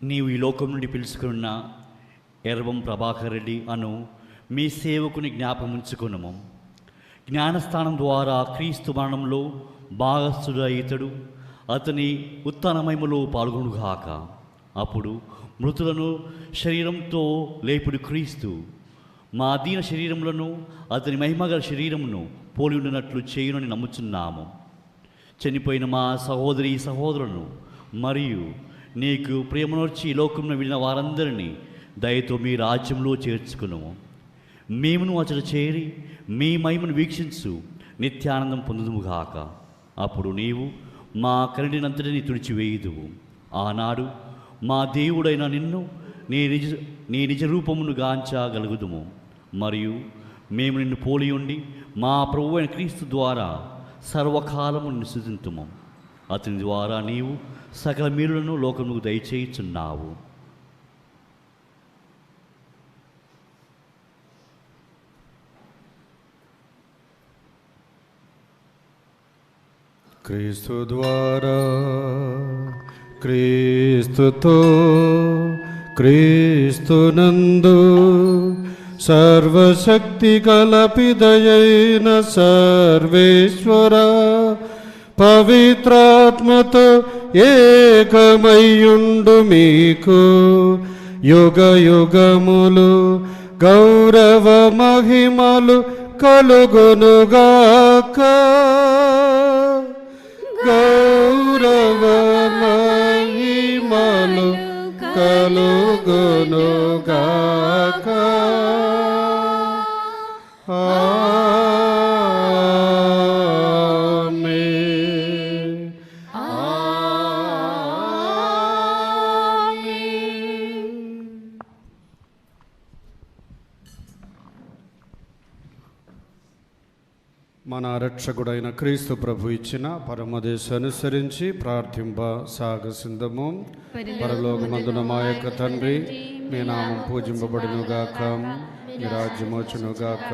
నీవు ఈ లోకం నుండి పిలుచుకున్న ఎర్వం ప్రభాకర్ రెడ్డి అను మీ సేవకుని జ్ఞాపముంచుకునము. జ్ఞానస్థానం ద్వారా క్రీస్తు మరణంలో భాగస్థుడు ఇతడు అతని ఉత్థానమయములో పాల్గొనుగాక. అప్పుడు మృతులను శరీరంతో లేపుడు క్రీస్తు మా దీన శరీరములను అతని మహిమగల శరీరమును పోలి ఉండినట్లు చేయునని నమ్ముచున్నాము. చనిపోయిన మా సహోదరి సహోదరులను మరియు నీకు ప్రేమనొచ్చి ఈ లోకంలో వెళ్ళిన వారందరినీ దయతో మీ రాజ్యంలో చేర్చుకున్నాము. మేమును అతడు చేరి మీ మహిమను వీక్షించు నిత్యానందం పొందుదుముగాక. అప్పుడు నీవు మా కరుణినంతటిని తుడిచివేయుదువు. ఆనాడు మా దేవుడైన నిన్ను నీ నిజ రూపమును గాంచగలుగుదుము. మరియు మేము నిన్ను పోలి ఉండి మా ప్రభువైన క్రీస్తు ద్వారా సర్వకాలము నిన్ను స్తుతింతుము. అతని ద్వారా నీవు సకల మీరులను లోకముకు దయచేయుచున్నావు. క్రీస్తు ద్వారా, క్రీస్తుతో, క్రీస్తునందు సర్వశక్తి కలపిదయైన సర్వేశ్వర పవిత్రాత్మతో ఏకమయ్యుండు మీకు యుగ యుగములు గౌరవ మహిమలు కలుగునుగాక. గౌరవ మహిమలు కలుగునుగాక. మన రక్షకుడైన క్రీస్తు ప్రభు ఇచ్చిన పరమదేశ అనుసరించి ప్రార్థింప సాగసిందము. పరలోకమందున మా యొక్క తండ్రి, మీ నామం పూజింపబడునుగాక, మీ రాజ్యం వచ్చునుగాక,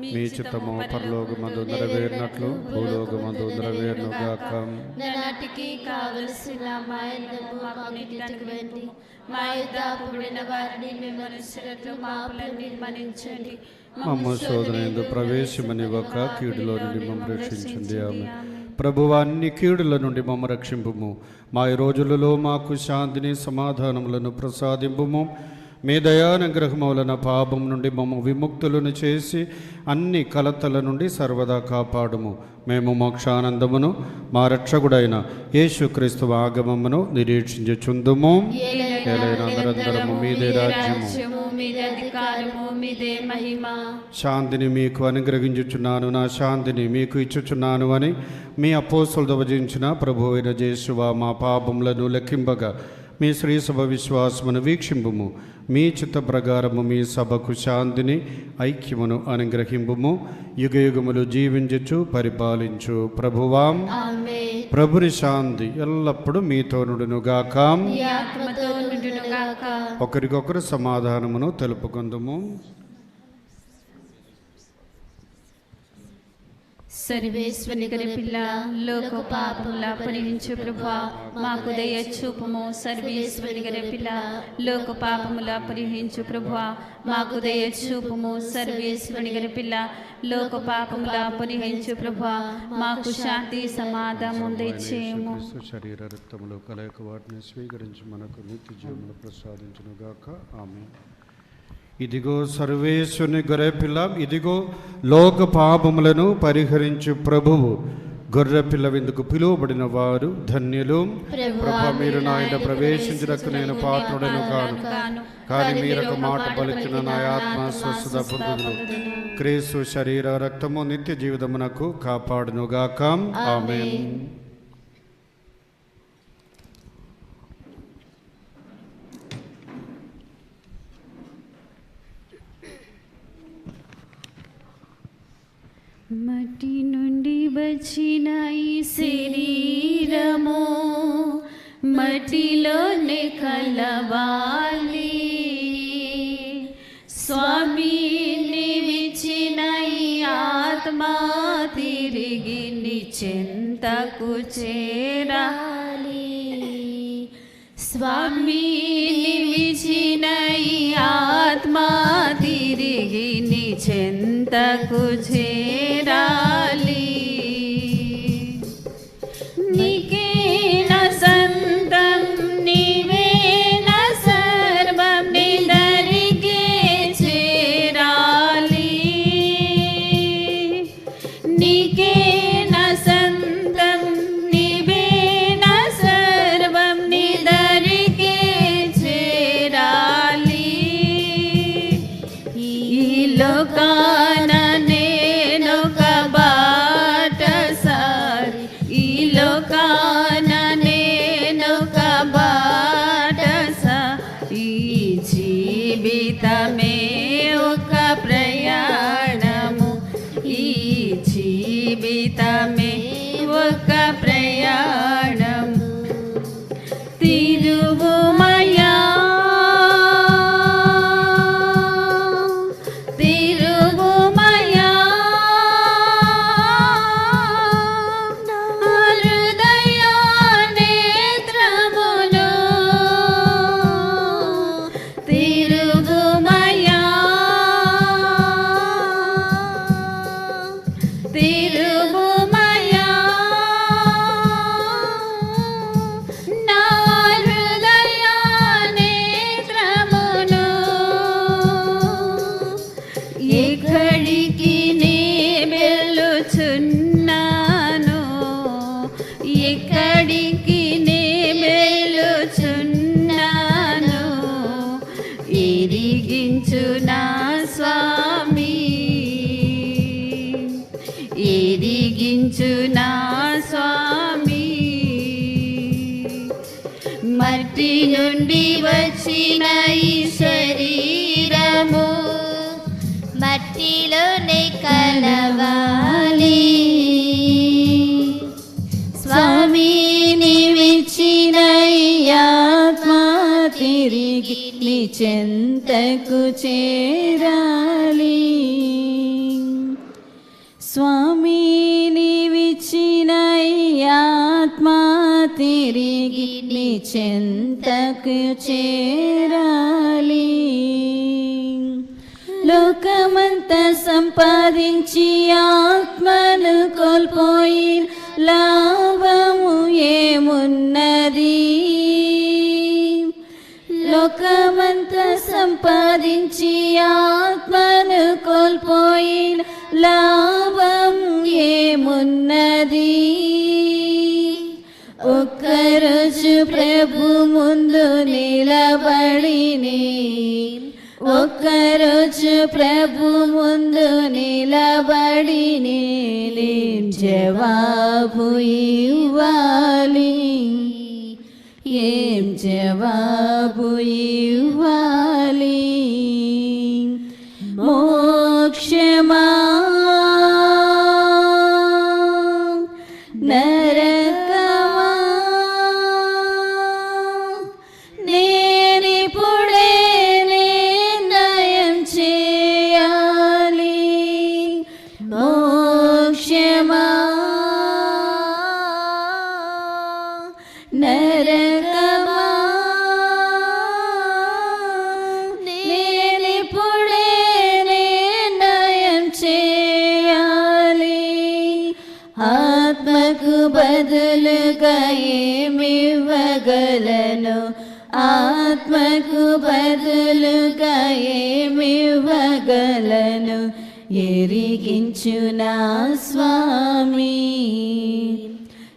మీ చిత్తము పరలోకమందు నెరవేరినట్లు భూలోకమందు నెరవేరునుగాక. నాటికి కావలసిన మా అన్నము మాకు నిత్యమివ్వండి. మా యొద్ద అప్పుడైన వారిని మేము మన్నించినట్లు మా అప్పులన్నీ మన్నించండి. మమ్మ శోధనయందు ప్రవేశమనివ్వక కీడులో నుండి మమ్మ రక్షించండి. ఆమె ప్రభువా, అన్ని కీడుల నుండి మమ్మ రక్షింపుము. మా ఈ రోజులలో మాకు శాంతిని సమాధానములను ప్రసాదింపుము. మీ దయానుగ్రహము వలన పాపం నుండి మమ్మ విముక్తులను చేసి అన్ని కలతల నుండి సర్వదా కాపాడుము. మేము మోక్షానందమును మా రక్షకుడైన యేసుక్రీస్తు ఆగమమును నిరీక్షించుచుందుము. ఏలైనా నిరంతరము మీదే రాజ్యము, మీదే అధికారము, మీదే మహిమ. శాంతిని మీకు అనుగ్రహించుచున్నాను, నా శాంతిని మీకు ఇచ్చుచున్నాను అని మీ అపోస్తలుతో వచించిన ప్రభు అయిన యేసువా, మా పాపములను లెక్కింపగా మీ శ్రీ సభ విశ్వాసమును వీక్షింపుము. మీ చిత్త ప్రకారము మీ సభకు శాంతిని ఐక్యమును అనుగ్రహింపుము. యుగయుగములు జీవించుచు పరిపాలించు ప్రభువాం. ప్రభుని శాంతి ఎల్లప్పుడూ మీతో నుండునుగాక. ఒకరికొకరు సమాధానమును తెలుపుకుందుము. సర్వేశ్వని గల పిల్ల, లోక పాపముల పరిహరించు ప్రభువా, మాకు దయ చూపుము. సర్వేశ్వని గల పిల్ల, లోక పాపముల పరిహరించు ప్రభువా, మాకు దయ చూపుము. సర్వేశ్వని గల పిల్ల, లోక పాపముల పరిహరించు ప్రభువా, మాకు శాంతి సమాధానం దయచేయము. శరీర రక్తములు కలయక వాటిని స్వీకరించి మనకు నిత్య జీవమును ప్రసాదించునుగాక. ఆమేన్. ఇదిగో సర్వేశ్వరుని గొర్రెపిల్ల, ఇదిగో లోక పాపములను పరిహరించు ప్రభువు. గొర్రెపిల్ల విందుకు పిలువబడిన వారు ధన్యులు. ప్రభా, మీరు నా ఇంట ప్రవేశించినకు నేను పాత్రుడను కాను, కానీ మీరొక మాట పలికిన నా ఆత్మ స్వస్థత పొందును. క్రీస్తు శరీర రక్తము నిత్య జీవితమునకు కాపాడునుగాక. ఆమేన్. మట్టి నుండి వచ్చిన ఈ శరీరము మట్టిలోనే కలవాలి. స్వామి నీవిచ్చిన ఈ ఆత్మ తిరిగి నీ చెంతకు చేరాలి. స్వామి నీవిచ్చిన ఈ ఆత్మ తిరిగి నీ చెంతకు చేరాలి. నీకే నా సంతం, నీవే నా సర్వం, నీ దరికే చేరాలి. నీకే నా సంతం, నీవే నా సర్వం, నీ దరికే చేరాలి. ఈ లోకాన నేనొక బాటసారి, ఈ లోకాన నేనొక బాటసారి. ఈ జీవితమే ఒక ప్రయాణము, ఈ జీవితమే ఒక ప్రయాణము. తిరుగుమయా తిరుగుమయా హృదయ నేత్రములు. తిరుగుమయా తిరుగుమయా నా హృదయ నేత్రములు. ఎక్కడికి నే వెళ్ళుచున్నాను, ఎక్కడికి నే వెళ్ళుచున్నాను. ఎరిగించు నా స్వామి, ఎరిగించు నా స్వామి. మట్టి నుండి వచ్చిన ఈ శరీరము మట్టిలోనే కలవాలి. స్వామి నీవిచ్చిన ఈ ఆత్మ తిరిగి నీ చెంతకు చేరాలి. స్వామి నీవిచ్చిన ఈ ఆత్మ తిరిగి నీ చెంతకు చేరాలి. లోకమంతా సంపాదించి ఆత్మను కోల్పోయి లాభము ఏమున్నది? లోకమంతా సంపాదించి ఆత్మను కోల్పోయి లాభం ఏమున్నది? ఒక్కరోజు ప్రభు ముందు నిలబడిని, ఒక్కరోజు ప్రభు ముందు నిలబడిని జవాబు ఇవ్వాలి. ఏం జవాబు ఇవ్వాలి? మోక్షమా నరకమా? నేనిప్పుడే నిర్ణయం చేయాలి. మోక్షమా నరకమా? నేనిప్పుడే నిర్ణయం చేయాలి. ఆత్మకు బదులుగా ఏమివ్వగలను? ఆత్మకు బదులుగా ఏమివ్వగలను? ఎరిగించు నా స్వామి,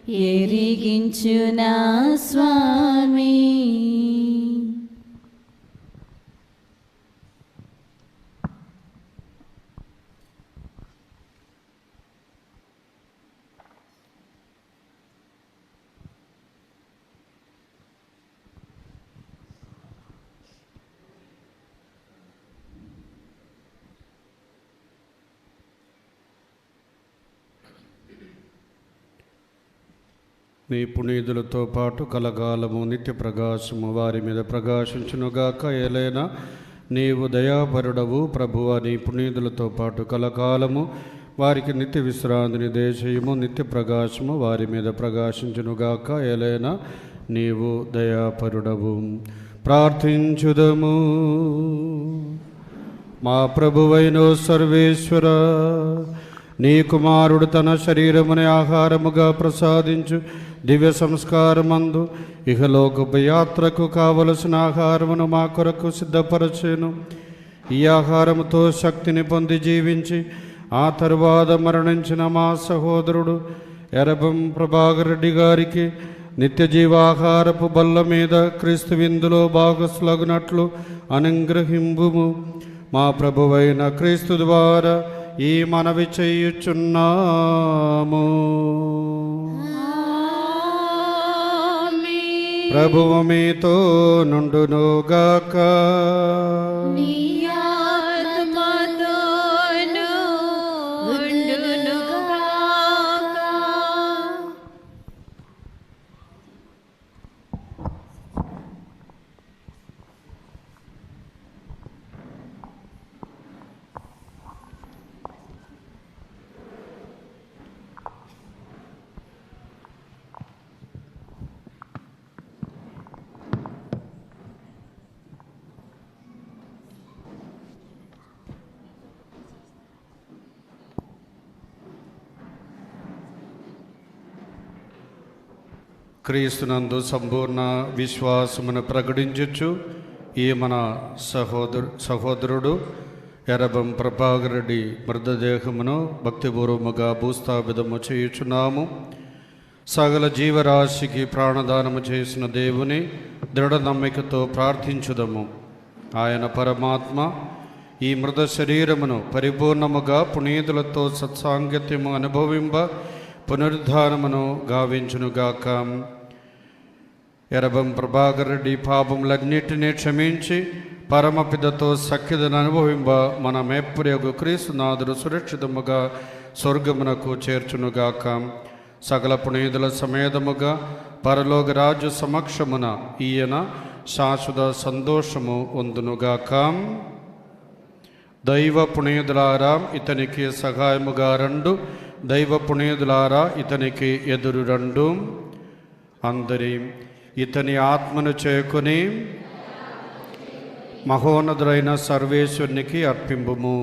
ఎరిగించు నా స్వామి. నీ పునీతులతో పాటు కలగాలము నిత్య ప్రకాశము వారి మీద ప్రకాశించునుగాక. ఏలైనా నీవు దయాపరుడవు ప్రభువ. నీ పునీతులతో పాటు కలకాలము వారికి నిత్య విశ్రాంతిని దేశయము నిత్య ప్రకాశము వారి మీద ప్రకాశించునుగాక. ఏలైనా నీవు దయాపరుడవు. ప్రార్థించుదము. మా ప్రభువైన సర్వేశ్వర, నీ కుమారుడు తన శరీరముని ఆహారముగా ప్రసాదించు దివ్య సంస్కారమందు ఇహలోకపు యాత్రకు కావలసిన ఆహారమును మా కొరకు సిద్ధపరచెను. ఈ ఆహారముతో శక్తిని పొంది జీవించి ఆ తరువాత మరణించిన మా సహోదరుడు ఎరబం ప్రభాకర్ రెడ్డి గారికి నిత్య జీవాహారపు బల్ల మీద క్రీస్తు విందులో భాగస్లగునట్లు అనుగ్రహింపుము. మా ప్రభువైన క్రీస్తు ద్వారా ఈ మనవి చేయుచున్నాము. ప్రభువు మీతో నుండునుగాక. నీ ఆత్మతోను ఉండునుగాక. క్రీస్తునందు సంపూర్ణ విశ్వాసమును ప్రకటించచ్చు ఈ మన సహోదరుడు ఎరబం ప్రభాకర్ రెడ్డి మృతదేహమును భక్తిపూర్వముగా భూస్థాపితము చేయుచున్నాము. సకల జీవరాశికి ప్రాణదానము చేసిన దేవుని దృఢ నమ్మికతో ప్రార్థించుదము. ఆయన పరమాత్మ ఈ మృత శరీరమును పరిపూర్ణముగా పునీతులతో సత్సాంగత్యము అనుభవింప పునరుద్ధానమును గావించునుగాక. ఎరబం ప్రభాకర్ రెడ్డి పాపములన్నిటినీ క్షమించి పరమపిదతో సఖ్యతను అనుభవింప మన మేప్పురియగు క్రీస్తునాథుడు సురక్షితముగా స్వర్గమునకు చేర్చునుగాక. సకల పునీతుల సమేతముగా పరలోక రాజు సమక్షమున ఈయన శాశ్వత సంతోషము పొందునుగాక. దైవ పుణ్యులారా ఇతనికి సహాయముగా రండు, దైవ పుణ్యులారా ఇతనికి ఎదురు రండు. అందరి ఇతని ఆత్మను చేకుని మహోన్నతుడైన సర్వేశ్వరునికి అర్పింపుము.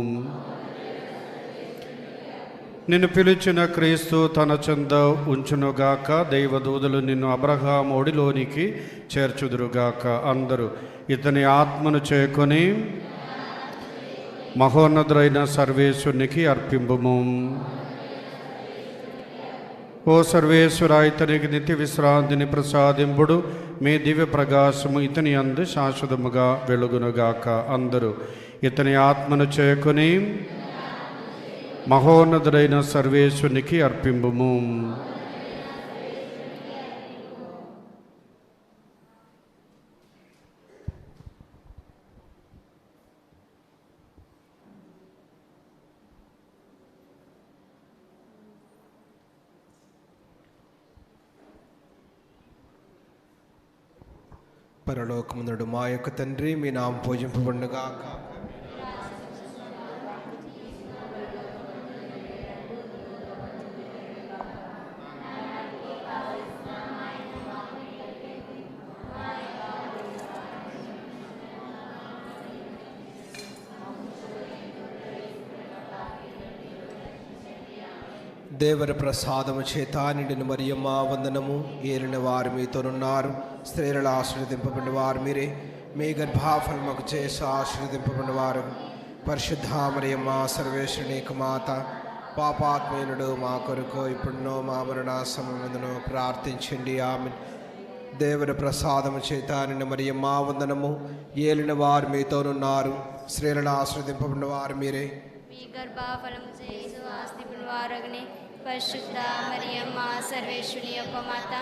నిన్ను పిలిచిన క్రీస్తు తన చెంద ఉంచునుగాక, దైవదూతలు నిన్ను అబ్రహాము ఒడిలోనికి చేర్చుదురుగాక. అందరూ ఇతని ఆత్మను చేకొని మహోన్నతుడైన సర్వేశ్వరునికి అర్పింపుము. ఓ సర్వేశ్వర, ఇతనికి నిత్య విశ్రాంతిని ప్రసాదింపుడు. మీ దివ్య ప్రకాశము ఇతని అందు శాశ్వతముగా వెలుగునుగాక. అందరూ ఇతని ఆత్మను చేకొని మహోన్నతుడైన సర్వేశ్వరునికి అర్పింపుము. పరలోకమునుడు మా యొక్క తండ్రి, మీ నామం పూజింపబడునుగాక. దేవర ప్రసాదము చేత నిండిన మరియమ్మ వందనము. ఏలిన వారు మీతోనున్నారు, స్త్రీలలో ఆశీర్వదింపబడిన వారు మీరే. మీ గర్భఫలముకు చేసి ఆశీర్వదింపబడిన వారు. పరిశుద్ధ మరియమ్మ సర్వేశ్వరుని మాత, పాపాత్మీయునుడు మా కొరకు ఇప్పుడునో మా మరణ సమయమున ప్రార్థించండి. ఆమెన్. దేవర ప్రసాదము చేత నిండిన మరియమ్మ వందనము. ఏలిన వారు మీతోనున్నారు, స్త్రీలలో ఆశీర్వదింపబడిన వారు మీరే. మీ గర్భఫలము చేసి ఆశీర్వదింపబడిన వారగని పరిశుద్ధ మరియమ్మ సర్వేశ్వరుని యొక్క మాత,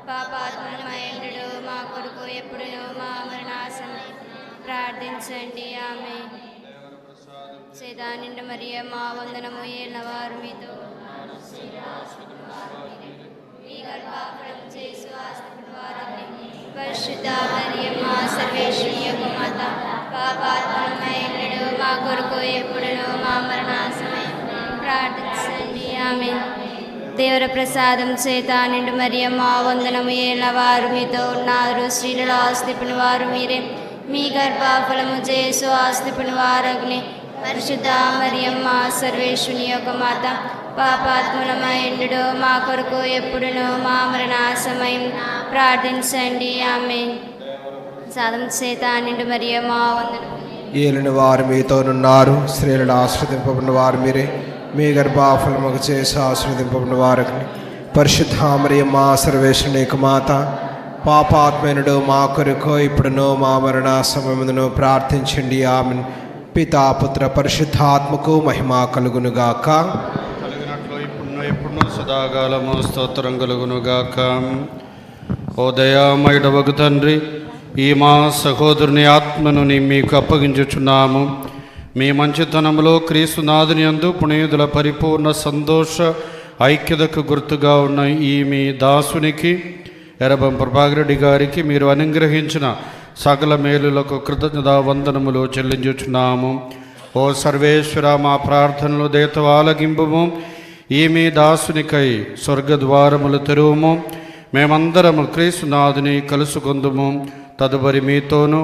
పాపాత్మయుడు మా కొరకు ఎప్పుడునో మా మరణాసన్ని ప్రార్థించండి. ఆమె సేదా నిండు మరియమ్మ వందనము. ఏలవారు మీతో మీ గర్భఫలము చేసి ఆశీర్వదింపబడిన వారగని పరిశుద్ధ మరియమ్మ సర్వేశ్వరుని యొక్క మాత, పాపాత్మయుడు మా కొరకు ఎప్పుడునో మా మరణాసన్ని ప్రార్థించండి. ఆమె దేవర ప్రసాదం చేత నిండు మరియమ్మ వందనము. ఏలవారు మీతో ఉన్నారు, స్త్రీలలో ఆస్తిపుని వారు మీరే. మీ గర్భఫలము చేసు ఆస్తిపుని వారగ్ని పరిశుద్ధ మరియమ్మ సర్వేశ్వరుని యొక్క మాత, పాపాత్ములమైండు మా కొరకు ఎప్పుడునో మా మరణ సమయం ప్రార్థించండి. ఆమె సాదం చేత నిండు మరియమ్మ వందనము. ఏలిన వారు మీతోనున్నారు, స్త్రీలలో ఆశీర్వదింపబడిన వారు మీరే. మీ గర్భఫలముకు చేసి ఆశీర్వదింపబడిన వారికి పరిశుద్ధ మరియమ్మ సర్వేశ్వరుని యొక్క మాత, పాపాత్మయుడు మా కొరకు ఇప్పుడునో మా మరణ సమయమును ప్రార్థించండి. ఆమెన్. పితా పుత్ర పరిశుద్ధాత్మకు మహిమ కలుగునుగాక. కలిగినట్లు ఇప్పుడు సదాకాలము స్తోత్రం కలుగునుగాక. ఓ దయామయుడవగు తండ్రి, ఈ మా సహోదరుని ఆత్మను మీకు అప్పగించుచున్నాము. మీ మంచితనంలో క్రీస్తునాథుని యందు పుణ్యుదుల పరిపూర్ణ సంతోష ఐక్యతకు గుర్తుగా ఉన్న ఈ మీ దాసునికి ఎర్రబం ప్రభాకర్ రెడ్డి గారికి మీరు అనుగ్రహించిన సకల మేలులకు కృతజ్ఞతా వందనములు చెల్లించుచున్నాము. ఓ సర్వేశ్వర, మా ప్రార్థనలు దేతో ఆలగింపుము. ఈ మీ దాసునికై స్వర్గద్వారములు తెరువుము. మేమందరము క్రీస్తునాథుని కలుసుకొందుము. తదుపరి మీతోనూ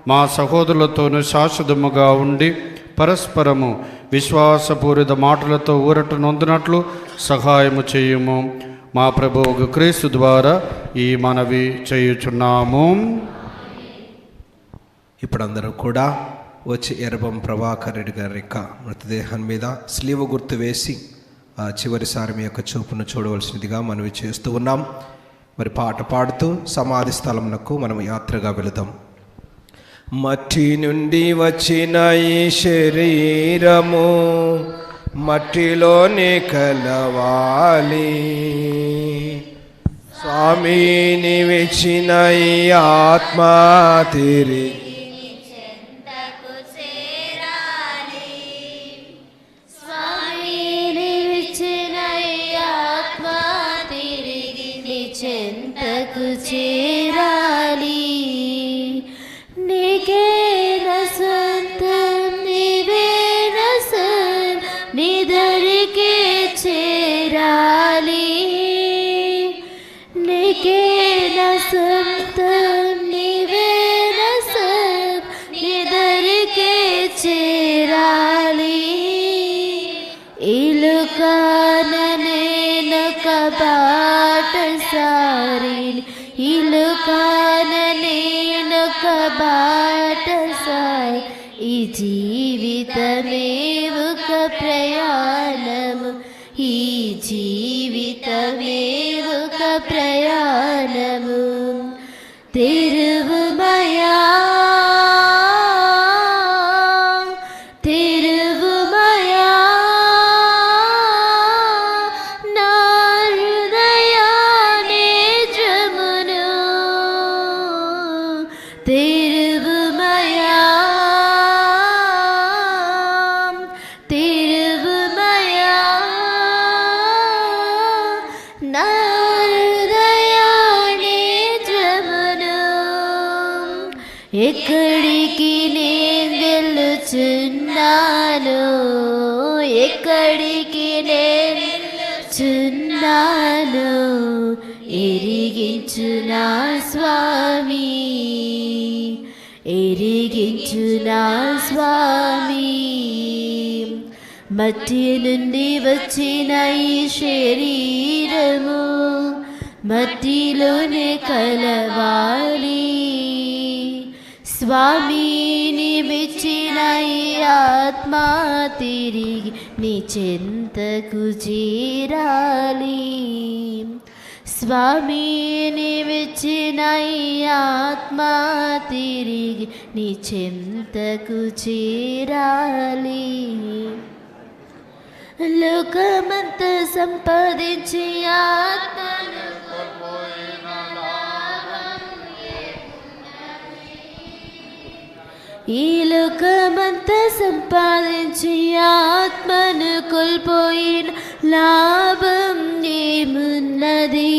మా సహోదరులతోనూ శాశ్వతముగా ఉండి పరస్పరము విశ్వాసపూరిత మాటలతో ఊరట నొందినట్లు సహాయము చేయుము. మా ప్రభువు క్రీస్తు ద్వారా ఈ మనవి చేయుచున్నాము. ఇప్పుడు అందరూ కూడా వచ్చి ఎర్రబం ప్రభాకర్ రెడ్డి గారి యొక్క మృతదేహం మీద స్లీవ్ గుర్తు వేసి చివరిసారి మీ యొక్క చూపును చూడవలసినదిగా మనవి చేస్తూ ఉన్నాం. మరి పాట పాడుతూ సమాధి స్థలమునకు మనం యాత్రగా వెళదాం. మట్టి నుండి వచ్చిన ఈ శరీరము మట్టిలోనే కలవాలి. స్వామిని విచ్చిన ఈ ఆత్మ తిరిగి చెంతకు చేరాలి. నీకే రసంతం నీవే సొంతం నీవే నా సర్వం నిదరికే చేరాలి ఇలుకాన నేనొక బాటసారిని ఇలుకాన నేనొక బాటసారి ఈ జీవితమే ఒక ప్రయాణము ఈ జీవితమే ఒక ప్రయాణము తిరువుమయా తిరువుమయా నా హృదయానే జమును తిరువుమయా తిరువుమయా నా హృదయానే జమును ఎక్కడికి నేను వెళ్ళుచున్నాను ఎక్కడికి నేను వెళ్ళుచున్నాను ఎరిగించు నా స్వామి ఎరిగించు నా స్వామి మట్టి నుండి వచ్చిన ఈ శరీరము మట్టిలోనే కలవాలి స్వామిని మెచ్చిన ఈ ఆత్మ తిరిగి నీ చెంతకు చేరాలి స్వామిని మెచ్చిన ఈ ఆత్మ తిరిగి నీ చెంతకు చేరాలి లోకమంత సంపాదించి ఆత్మను ఈ లోకమంతా సంపాదించి ఆత్మను కోల్పోయిన లాభం ఏమున్నది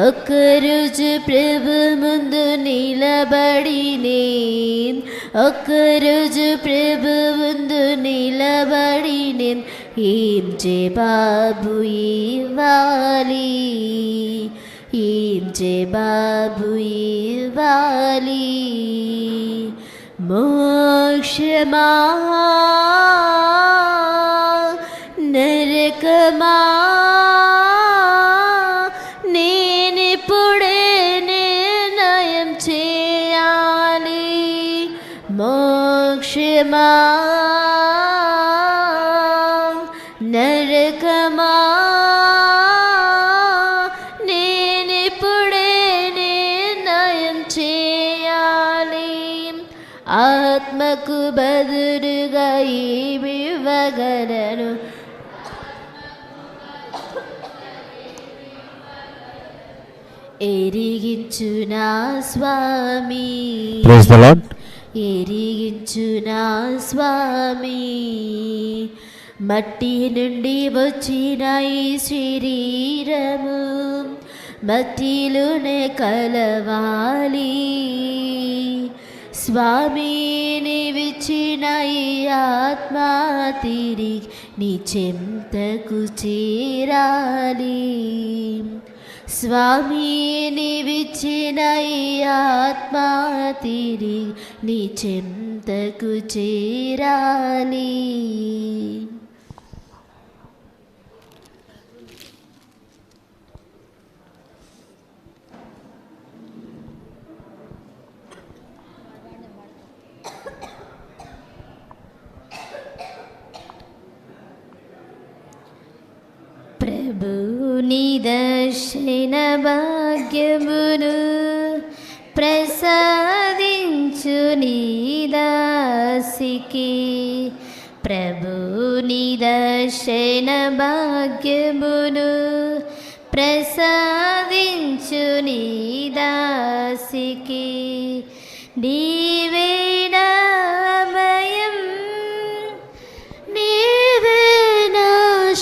ఒక్కరోజు ప్రభు ముందు నిలబడి నేను ఒక్కరోజు ప్రభు ముందు నిలబడి నేను ఏం జవాబు ఇవ్వాలి ఏం జవాబు ఇవ్వాలి మోక్షమా నరకమా నేనిప్పుడే నిర్ణయం చేయాలి మోక్షమా నరకమా ఆత్మకు బదులుగా ఏమివ్వగలను ఎరిగించు నా స్వామి ఎరిగించు నా స్వామి మట్టి నుండి వచ్చిన ఈ శరీరము మట్టిలోనే కలవాలి స్వామిని విచ్చిన ఈ ఆత్మ తిరిగి నీ చెంతకు చేరాలి స్వామిని విచ్చిన ఈ ఆత్మ తిరిగి నీ చెంతకు చేరాలి ప్రభుని దర్శన భాగ్యమును ప్రసాదించు నీ దాసికి ప్రభుని దర్శన భాగ్యమును ప్రసాదించు నీ దాసికి నీవే నామయం నీవే నా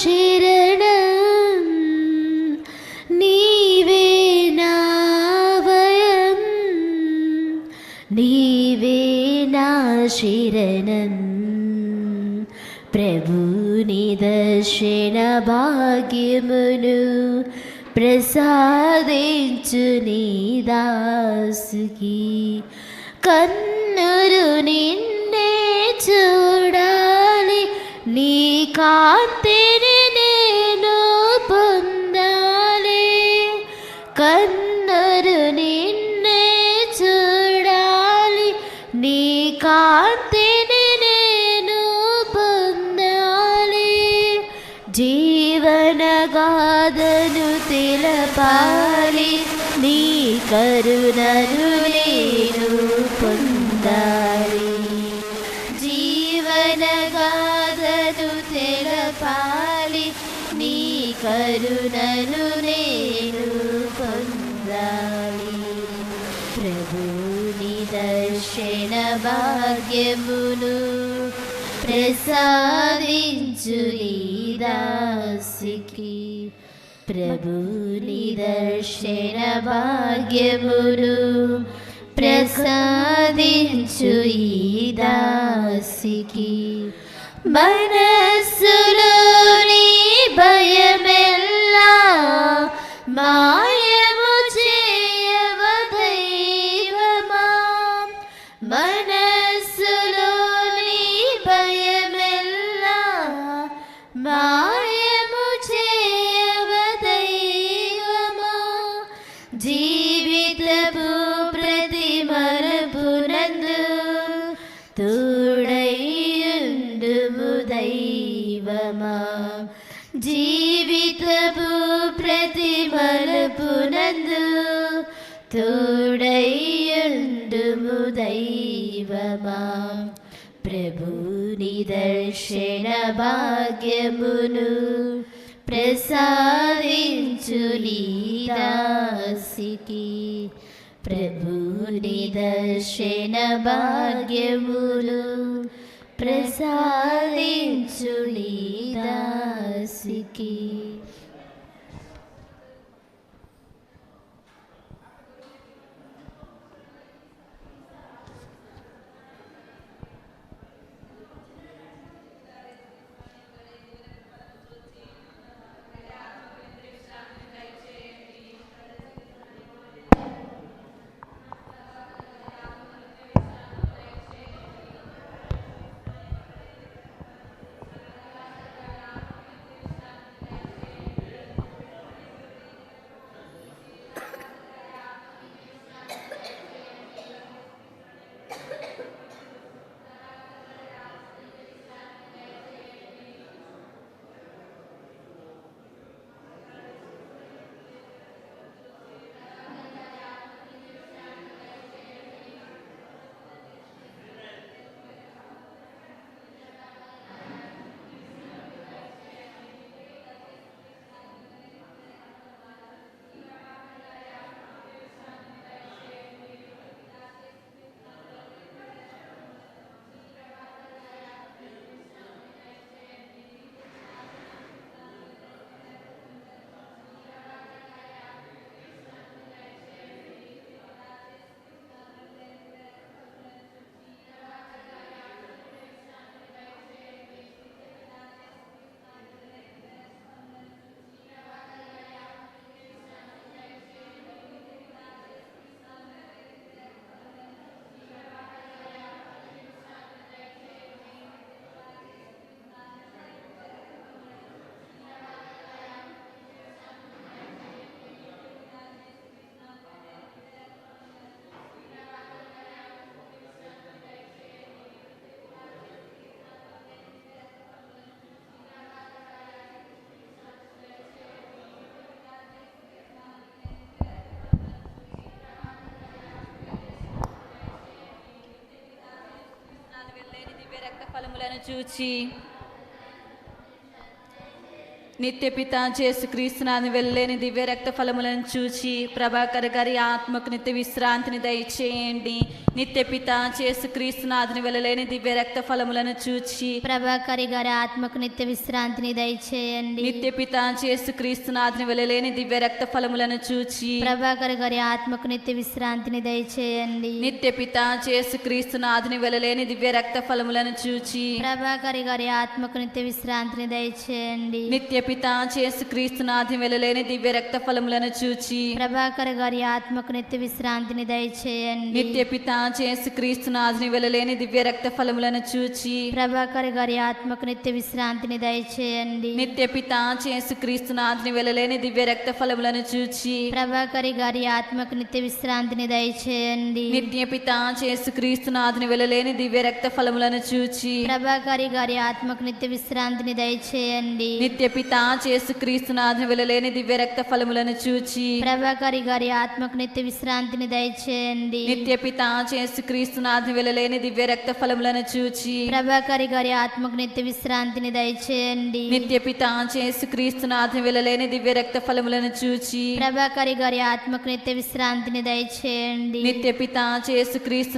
శరణం నీవే నా భయం నీవే నా శరణం ప్రభుని దర్శన భాగ్యమును ప్రసాదించు నీ దాసుకి. కన్నురు నిన్నే చూడాలి, నీ కాంతిని నేను పొందాలి. కన్నురు నిన్నే చూడాలి, నీ కాంతిని నేను పొందాలి. జీవనగాథను తెలపాలి, నీ కరుణను నేను పొందాలి. జీవనగాథను తెలపాలి, నీ కరుణను నేను పొందాలి. ప్రభుని దర్శన భాగ్యమును ప్రసాదించు నీ దాసికి. ప్రభుని దర్శన భాగ్యమును ప్రసాదించు ఈ దాసికి. మనస్సులోని భయమెల్లా మాయము చేయవ దైవమా. మనస్సులోని భయమెల్లా మాయము చేయవ దైవమా. జీవితపు ప్రతి మలుపునందు తోడైయుండుము దైవమా. జీవితపు ప్రతి మలుపునందు తోడైయుండుము దైవమా. ప్రభుని దర్శన భాగ్యమును ప్రసాదించు నీ దాసికి. ప్రభుని దర్శన భాగ్యమును ప్రసాదించు నీ దాసికి. ఫలములను చూచి నిత్యపిత యేసుక్రీస్తునాథుని వెళ్ళలేని దివ్య రక్త ఫలములను చూచి ప్రభాకర్ గారి ఆత్మకు నిత్య విశ్రాంతిని దయచేయండి. నిత్యపిత యేసుక్రీస్తునాథుని వెళ్ళలేని దివ్య రక్త ఫలములను చూచి ప్రభాకరి గారి ఆత్మకు నిత్య విశ్రాంతిని దయచేయండి. నిత్యపిత యేసుక్రీస్తునాథుని వెళ్ళలేని దివ్య రక్త ఫలములను చూచి ప్రభాకరి గారి ఆత్మకు నిత్య విశ్రాంతిని దయచేయండి. నిత్యపిత యేసుక్రీస్తునాథుని వెళ్ళలేని దివ్య రక్త ఫలములను చూచి ప్రభాకరి గారి ఆత్మకు నిత్య విశ్రాంతిని దయచేయండి. నిత్యపిత పిత చేసు క్రీస్తునాథి వెలలేని దివ్య రక్త ఫలములను చూచి ప్రభాకర్ గారి ఆత్మకు నిత్య విశ్రాంతిని దయచేయండి. నిత్య పిత చేసు క్రీస్తునాథిని వెలలేని దివ్య రక్త ఫలములను చూచి ప్రభాకర్ గారి ఆత్మకు నిత్య విశ్రాంతిని దయచేయండి. నిత్య పిత చేసు క్రీస్తునాథిని వెలలేని దివ్య రక్త ఫలములను చూచి ప్రభాకర్ గారి ఆత్మకు నిత్య విశ్రాంతిని దయచేయండి. నిత్య పిత చేసు క్రీస్తునాథిని వెలలేని దివ్య రక్త ఫలములను చూచి ప్రభాకర్ గారి ఆత్మకు నిత్య విశ్రాంతిని దయచేయండి. నిత్య పిత చేసు క్రీస్తునాథిని వెలలేని దివ్య రక్త ఫలములను చూచి ప్రభాకర్ గారి ఆత్మకు నిత్య విశ్రాంతిని దయచేయండి. నిత్య పిత చేసు క్రీస్తునాథిని వెలలేని దివ్య రక్త ఫలములను చూచి ప్రభాకర్ గారి ఆత్మకు నిత్య విశ్రాంతిని దయచేయండి. నిత్య పిత చేసు క్రీస్తునాథిని వెలలేని దివ్య రక్త ఫలములను చూచి ప్రభాకర్ గారి ఆత్మకు నిత్య విశ్రాంతిని దయచేయండి. నిత్య పిత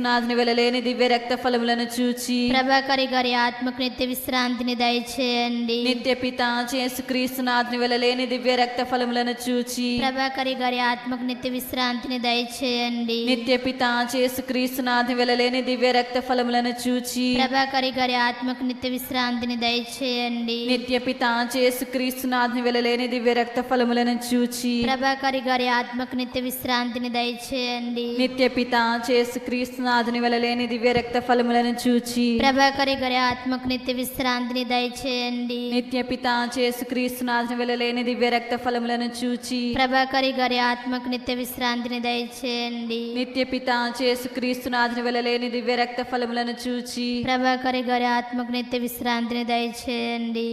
చేసు క్రీస్తునాథిని వెలలేని దివ్య రక్త ఫలములను చూచి ప్రభాకర్ గారి ఆత్మకు నిత్య విశ్రాంతిని దయచేయండి. నిత్య పిత చేసు క్రీస్తునాథిని వెలలేని దివ్య రక్త ఫలములను చూచి ప్రభాకర్ గారి ఆత్మకు నిత్య విశ్రాంతిని దయచేయండి. నిత్య పిత చేసు క్రీస్తునాథిని వెలలేని దివ్య రక్త ఫలములను చూచి ప్రభాకర్ గారి ఆత్మకు నిత్య విశ్రాంతిని దయచేయండి. నిత్య పిత చేసు క్రీస్తునాథిని వెలలేని దివ్య రక్త ఫలములను చూచి ప్రభాకర్ గారి ఆత్మకు నిత్య విశ్రాంతిని దయచేయండి. నిత్య పిత చేసు క్రీస్తునాథిని వెలలేని దివ్య రక్త ఫలములను చూచి ప్రభాకర్ గారి ఆత్మకు నిత్య విశ్రాంతిని దయచేయండి. నిత్య పిత చేసు క్రీస్తునాథిని వెలలేని దివ్య రక్త ఫలములను చూచి ప్రభాకర్ గారి ఆత్మకు నిత్య విశ్రాంతిని దయచేయండి. నిత్య పిత చేసు క్రీస్తునాథిని వెలలేని దివ్య రక్త ఫలములను చూచి ప్రభాకర్ గారి ఆత్మకు నిత్య విశ్రాంతిని దయచేయండి.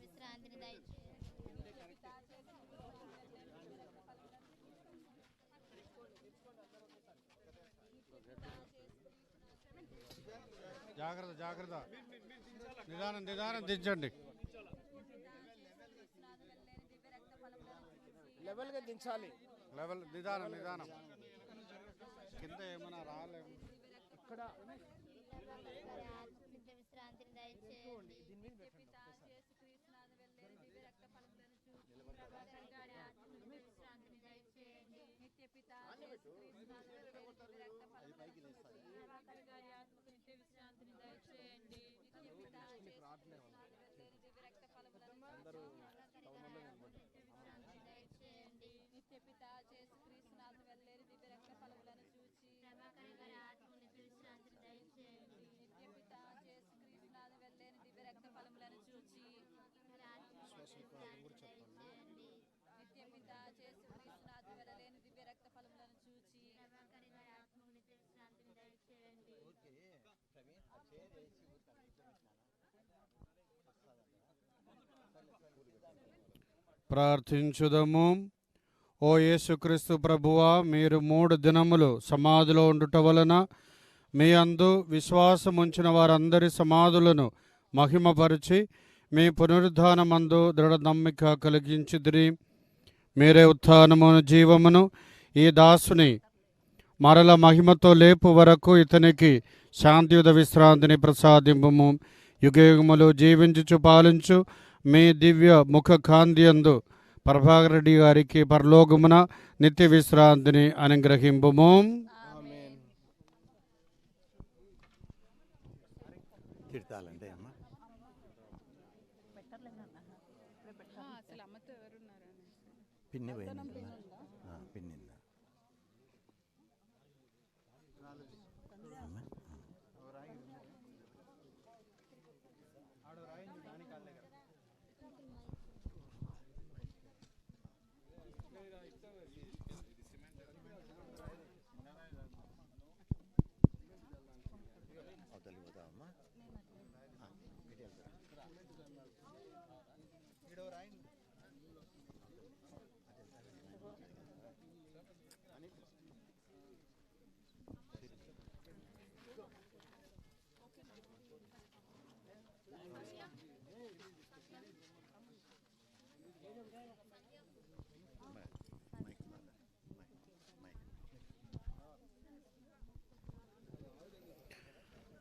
విశ్రాంతిని జాగ్రత్త జాగ్రత్త నిదానం నిదానం దించండి. లెవెల్గా దించాలి. లెవెల్ నిదానం నిదానం కింద ఏమైనా రాలేము. ఇక్కడ విశ్రాంతిని దయచేయండి. నిత్య పిత చేసు క్రీస్తునాథు వెలలేని ప్రార్థించుదము. ఓ యేసుక్రీస్తు ప్రభువా, మీరు 3 దినములు సమాధిలో ఉండుట వలన మీ అందు విశ్వాసముంచిన వారందరి సమాధులను మహిమపరిచి మీ పునరుద్ధానమందు దృఢ నమ్మిక కలిగించిదిరి. మీరే ఉత్థానమును జీవమును ఈ దాసుని మరల మహిమతో లేపు వరకు ఇతనికి శాంతియుత విశ్రాంతిని ప్రసాదింపుము. యుగయుగములు జీవించుచు పాలించు మీ దివ్య ముఖ కాంతియందు ప్రభాకర్ రెడ్డి గారికి పరలోకమున నిత్య విశ్రాంతిని అనుగ్రహింపుము.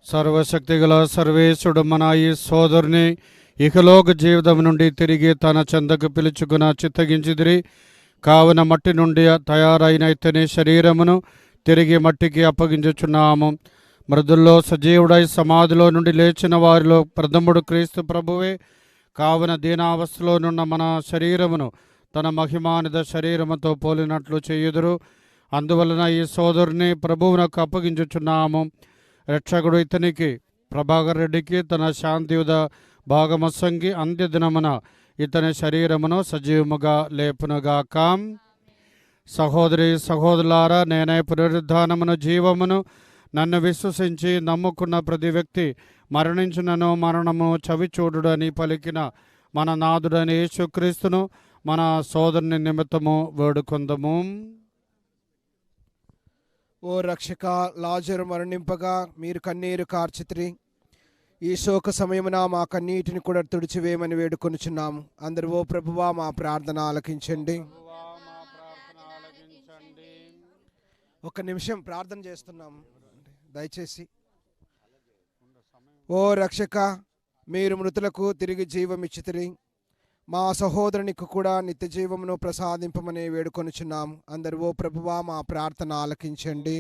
సర్వశక్తిగల సర్వేశుడు మన ఈ సోదరుని ఇహలోక జీవితం నుండి తిరిగి తన చెందకు పిలుచుకున్న చిత్తగించిదిరి. కావున మట్టి నుండి తయారైన ఇతని శరీరమును తిరిగి మట్టికి అప్పగించుచున్నాము. మృదుల్లో సజీవుడై సమాధిలో నుండి లేచిన వారిలో ప్రథముడు క్రీస్తు ప్రభువే. కావున దీనావస్థలోనున్న మన శరీరమును తన మహిమానిద శరీరముతో పోలినట్లు చేయుదురు. అందువలన ఈ సోదరుని ప్రభువునకు అప్పగించుచున్నాము. రక్షకుడు ఇతనికి ప్రభాకర్ రెడ్డికి తన శాంతియుత భాగమసంగి అంత్యదినమున ఇతని శరీరమును సజీవముగా లేపునుగాక. సహోదరి సహోదరులారా, నేనే పునరుద్ధానమును జీవమును. నన్ను విశ్వసించి నమ్ముకున్న ప్రతి వ్యక్తి మరణించినను మరణము చవిచూడుడని పలికిన మన నాథుడని యేసుక్రీస్తును మన సోదరుని నిమిత్తము వేడుకొందము. ఓ రక్షక, లాజరు మరణింపగా మీరు కన్నీరు కార్చిత్రి. ఈ శోక సమయమున మా కన్నీటిని కూడా తుడిచివేయమని వేడుకొనుచున్నాము. అందరూ ఓ ప్రభువా మా ప్రార్థన ఆలకించండి. ఒక నిమిషం ప్రార్థన చేస్తున్నాము దయచేసి. ఓ రక్షక, మీరు మృతులకు తిరిగి జీవమిచ్చితిరి. మా సహోదరునికి కూడా నిత్య జీవమును ప్రసాదింపమని వేడుకొనుచున్నాము. అందరూ ఓ ప్రభువా మా ప్రార్థన ఆలకించండి.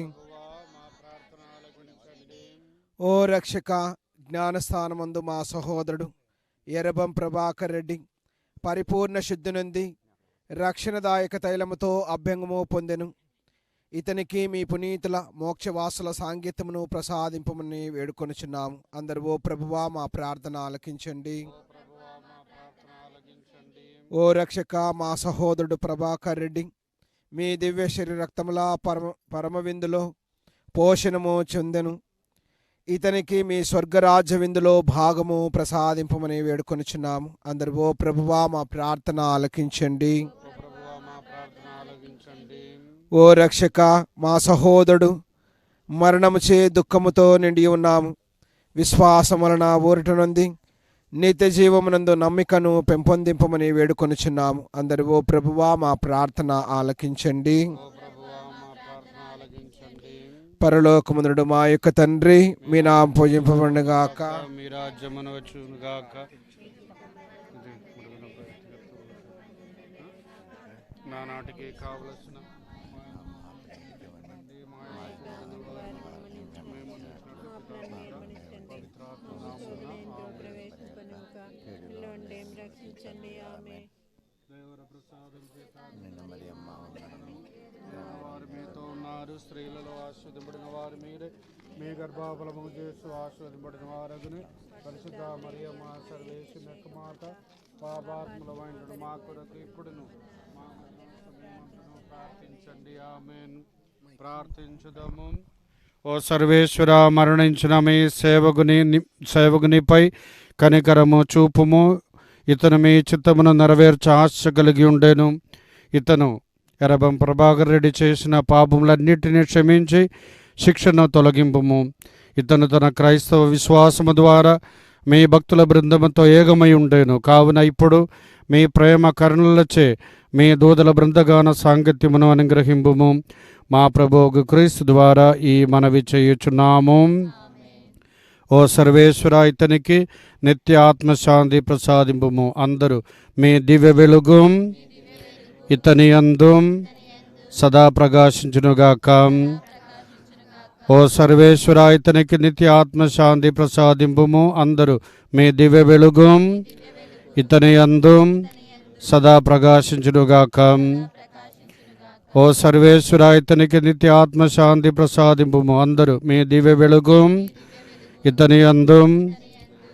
ఓ రక్షక, జ్ఞానస్థానమందు మా సహోదరుడు ఎర్రబం ప్రభాకర్ రెడ్డి పరిపూర్ణ శుద్ధి నొంది రక్షణదాయక తైలముతో అభ్యంగము పొందెను. ఇతనికి మీ పునీతుల మోక్షవాసుల సాంగత్యమును ప్రసాదింపమని వేడుకొనుచున్నాము. అందరూ ఓ ప్రభువా మా ప్రార్థన ఆలకించండి. ఓ రక్షక, మా సహోదరుడు ప్రభాకర్ రెడ్డి మీ దివ్య శరీర రక్తముల పరమవిందులో పోషణము చెందెను. ఇతనికి మీ స్వర్గరాజ్య విందులో భాగము ప్రసాదింపమని వేడుకొనుచున్నాము. అందరూ ఓ ప్రభువా మా ప్రార్థన ఆలకించండి. ఓ రక్షక, మా సహోదరుడు మరణముచే దుఃఖముతో నిండి ఉన్నాము. విశ్వాసం వలన ఊరట నొంది నిత్య జీవమునందు నమ్మికను పెంపొందింపమని వేడుకొనుచున్నాము. అందరూ ఓ ప్రభువా మా ప్రార్థన ఆలకించండి. పరలోకమునుడు మా యొక్క తండ్రి, మీ నామము పూజింపబడునుగాక, మీ రాజ్యమును వచ్చునుగాక. నానాటికి కావలసిన రక్షించండి. ఆమె దేవుని ప్రసాదం చేత వారు మీతో ఉన్నారు. స్త్రీలలో ఆశీర్వదింపబడిన వారు మీరే. మీ గర్భఫలము చేస్తూ ఆశీర్వదింపబడిన వారగుని పరిశుద్ధ మరియమ్మ సర్వేశ్వరుని యొక్క మాత, పాపాత్ములమైనటువంటి మా కొరకు ఇప్పుడును మా సమయమందును ప్రార్థించండి. ఆమేన్. ప్రార్థించుదాము. ఓ సర్వేశ్వర, మరణించిన మీ సేవకునిపై కనికరము చూపుము. ఇతను మీ చిత్తమును నెరవేర్చ ఆశ కలిగి ఉండేను. ఇతను ఎర్రబం ప్రభాకర్ రెడ్డి చేసిన పాపములన్నిటినీ క్షమించి శిక్షను తొలగింపుము. ఇతను తన క్రైస్తవ విశ్వాసము ద్వారా మీ భక్తుల బృందముతో ఏకమై ఉండేను. కావున ఇప్పుడు మీ ప్రేమ కరుణలచే మీ దూదల బృందగాన సాంగత్యమును అనుగ్రహింపుము. మా ప్రభువు క్రీస్తు ద్వారా ఈ మనవి చేయుచున్నాము. ఓ సర్వేశ్వర, ఇతనికి నిత్య ఆత్మశాంతి ప్రసాదింపుము. అందరూ మీ దివ్య వెలుగు ఇతని యందు సదా ప్రకాశించునుగాక. ఓ సర్వేశ్వర, ఇతనికి నిత్య ఆత్మశాంతి ప్రసాదింపుము. అందరూ మీ దివ్య వెలుగు ఇతని యందు సదా ప్రకాశించునుగాక. ఓ సర్వేశ్వర, ఇతనికి నిత్య ఆత్మశాంతి ప్రసాదింపుము. అందరూ మీ దివ్య వెలుగు ఇతని యందు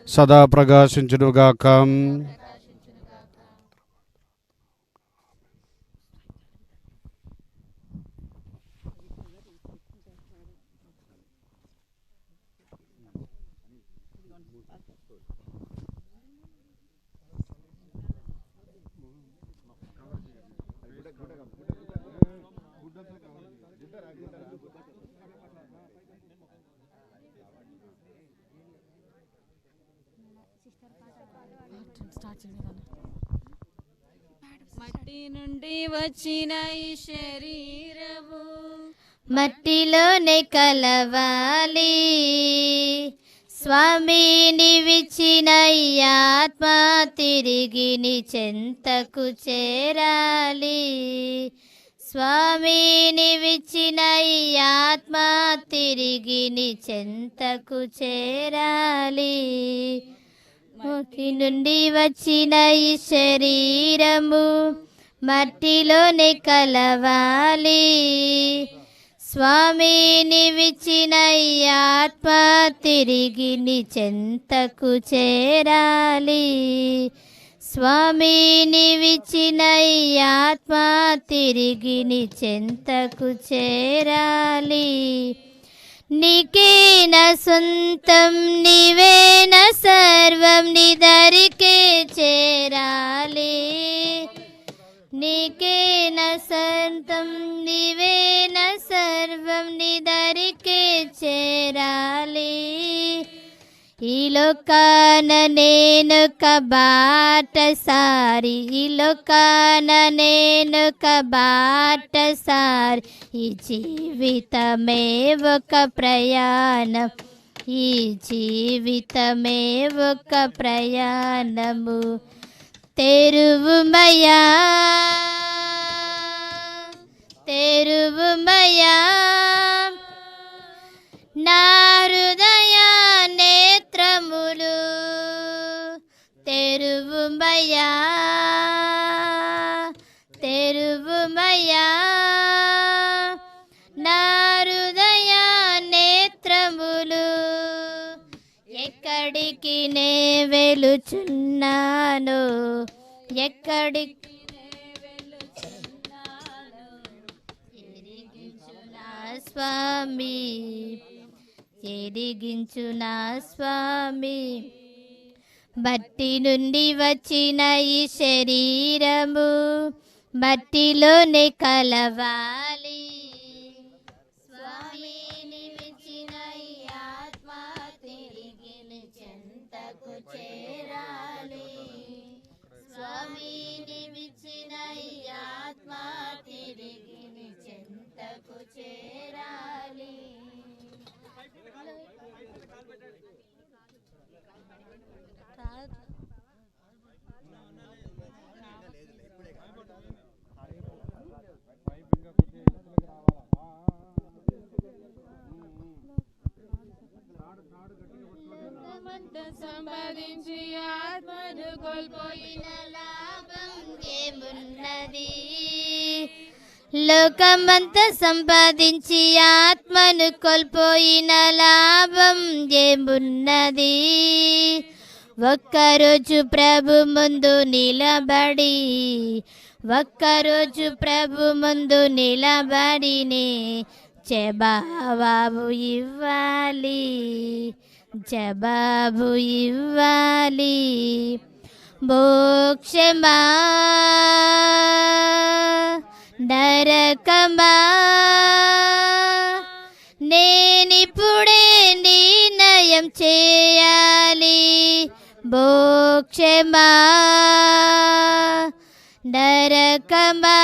సదా ప్రకాశించునుగాక. మట్టి నుండి వచ్చిన ఈ శరీరము మట్టిలోనే కలవాలి. స్వామి నీవిచ్చిన ఈ ఆత్మ తిరిగి నీ చెంతకు చేరాలి. స్వామి నీవిచ్చిన ఈ ఆత్మ తిరిగి నీ చెంతకు చేరాలి. మట్టి నుండి వచ్చిన ఈ శరీరము మట్టిలోనే కలవాలి. స్వామి నీవిచ్చిన ఈ ఆత్మ తిరిగి నీ చెంతకు చేరాలి. స్వామి నీవిచ్చిన ఈ ఆత్మ తిరిగి నీ చెంతకు చేరాలి. నీకే నా సొంతం, నీవే నా సర్వం, నీ దరికే చేరాలి. నీకే నా సొంతం, నీవే నా సర్వం, నీ దరికే చేరాలి. ఈ లోకాన నేను బాటసారి, ఈ లోకాన నేను బాటసారి. ఈ జీవితమే ఒక ప్రయాణం, ఈ జీవితమే ఒక ప్రయాణము. తెరువుమయా తెరువుమయా నా హృదయ నేత్రములు. తెరువుమయా తెరువుమయా నా హృదయ నేత్రములు. ఎక్కడికి నే వెలుచున్నాను, ఎక్కడికి ఎరిగించు నా స్వామి, ఎరిగించు నా స్వామి. మట్టి నుండి వచ్చిన ఈ శరీరము మట్టిలోనే కలవాలి. స్వామి నిలిచిన ఈ ఆత్మ తిరిగి నీ చెంతకు చేరాలి. స్వామి నిలిచిన ఈ ఆత్మ తిరిగి నీ చెంతకు చేరాలి. సంపాదించి ఆత్మను కోల్పోయిన లాభం ఏమున్నది? లోకమంతా సంపాదించి ఆత్మను కోల్పోయిన లాభం ఏమున్నది? ఒక్కరోజు ప్రభు ముందు నిలబడి, ఒక్కరోజు ప్రభు ముందు నిలబడినే జవాబు ఇవ్వాలి, జవాబు ఇవ్వాలి. మోక్షమా నరకమా నేనిప్పుడే నిర్ణయం చేయాలి. మోక్షమా నరకమా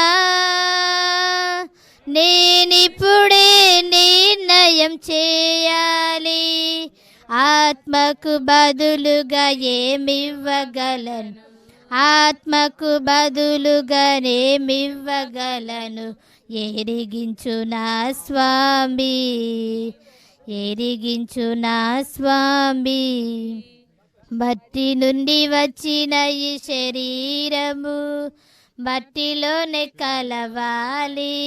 నేనిప్పుడే నిర్ణయం చేయాలి. ఆత్మకు బదులుగా ఏమివ్వగలను, ఆత్మకు బదులుగానేమివ్వగలను. ఎరిగించు నా స్వామి, ఎరిగించు నా స్వామి. మట్టి నుండి వచ్చిన ఈ శరీరము మట్టిలోనే కలవాలి.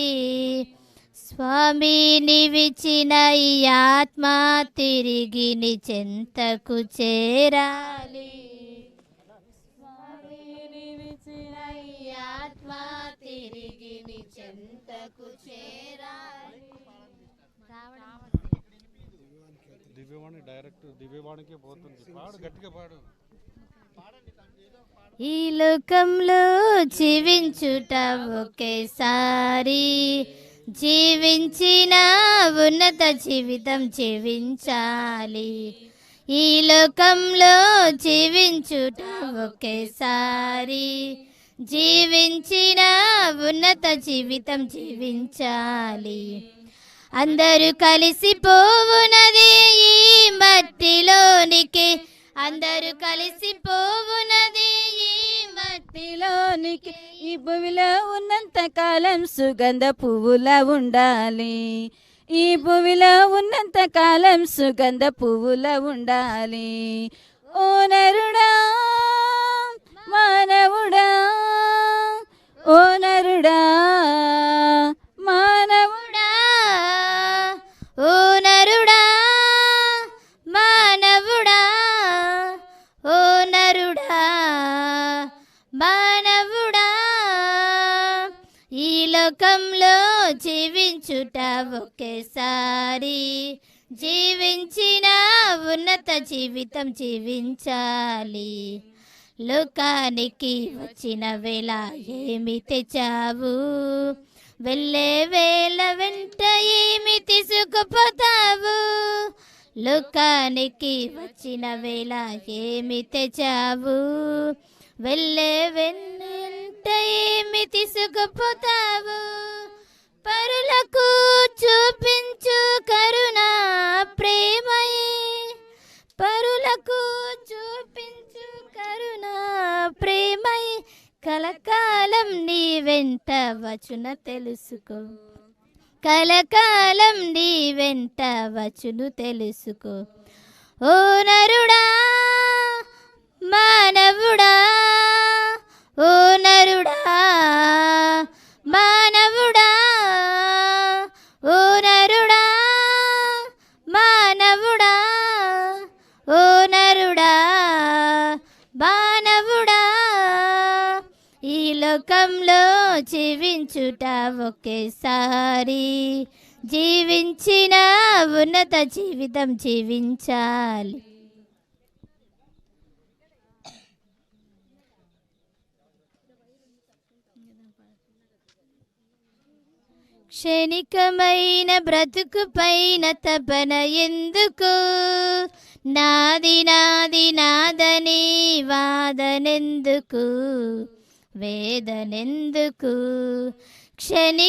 స్వామి నీవిచ్చిన ఈ ఆత్మ తిరిగి నీ చెంతకు చేరాలి. స్వామి నీవిచ్చిన ఈ ఆత్మ తిరిగి నీ చెంతకు చేరాలి. దివ్యవాణి డైరెక్ట్ దివ్యవాణికే పోతుంది. పాడు, గట్టిగా పాడు. ఈ లోకంలో జీవించుట ఒకేసారి, జీవించిన ఉన్నత జీవితం జీవించాలి. ఈ లోకంలో జీవించుట ఒకేసారి, జీవించిన ఉన్నత జీవితం జీవించాలి. అందరూ కలిసిపోవునది ఈ మట్టిలోనికి, అందరూ కలిసిపోవునది ఈ మట్టిలోనికి. ఈ భూమిలో ఉన్నంత కాలం సుగంధ పువ్వులా ఉండాలి. ఈ భూమిలో ఉన్నంత కాలం సుగంధ పువ్వులా ఉండాలి. ఓ నరుడా మానవుడా, ఓ నరుడా మానవుడా, ఓ నరుడా మానవుడా, ఓ నరుడా మానవుడా. ఈ లోకంలో జీవించుట ఒకేసారి, జీవించిన ఉన్నత జీవితం జీవించాలి. లోకానికి వచ్చిన వేళ ఏమి తెచ్చావు, వెళ్ళే వేళ వెంట ఏమి తీసుకుపోతావు. లోకానికి వచ్చిన వేళ ఏమి తెచ్చావు, వెళ్ళే వెంట ఏమి తీసుకుపోతావు. పరులకు చూపించు కరుణా ప్రేమయే, పరులకు చూపించు కరుణా ప్రేమయే. కలకాలం నీ వెంట వచ్చున తెలుసుకో, కలకాలం నీ వెంట వచ్చును తెలుసుకో. ఓ నరుడా మానవుడా, ఓ నరుడా మానవుడా, ఓ నరుడా మానవుడా, ఓ నరుడా మానవుడా. ఈ లోకంలో జీవించుట ఒకేసారి, జీవించిన ఉన్నత జీవితం జీవించాలి. క్షణికమైన బ్రతుకు పైన తపన ఎందుకు, నాది నాది నాదని వాదనెందుకు, వేదనెందుకు. క్షణిక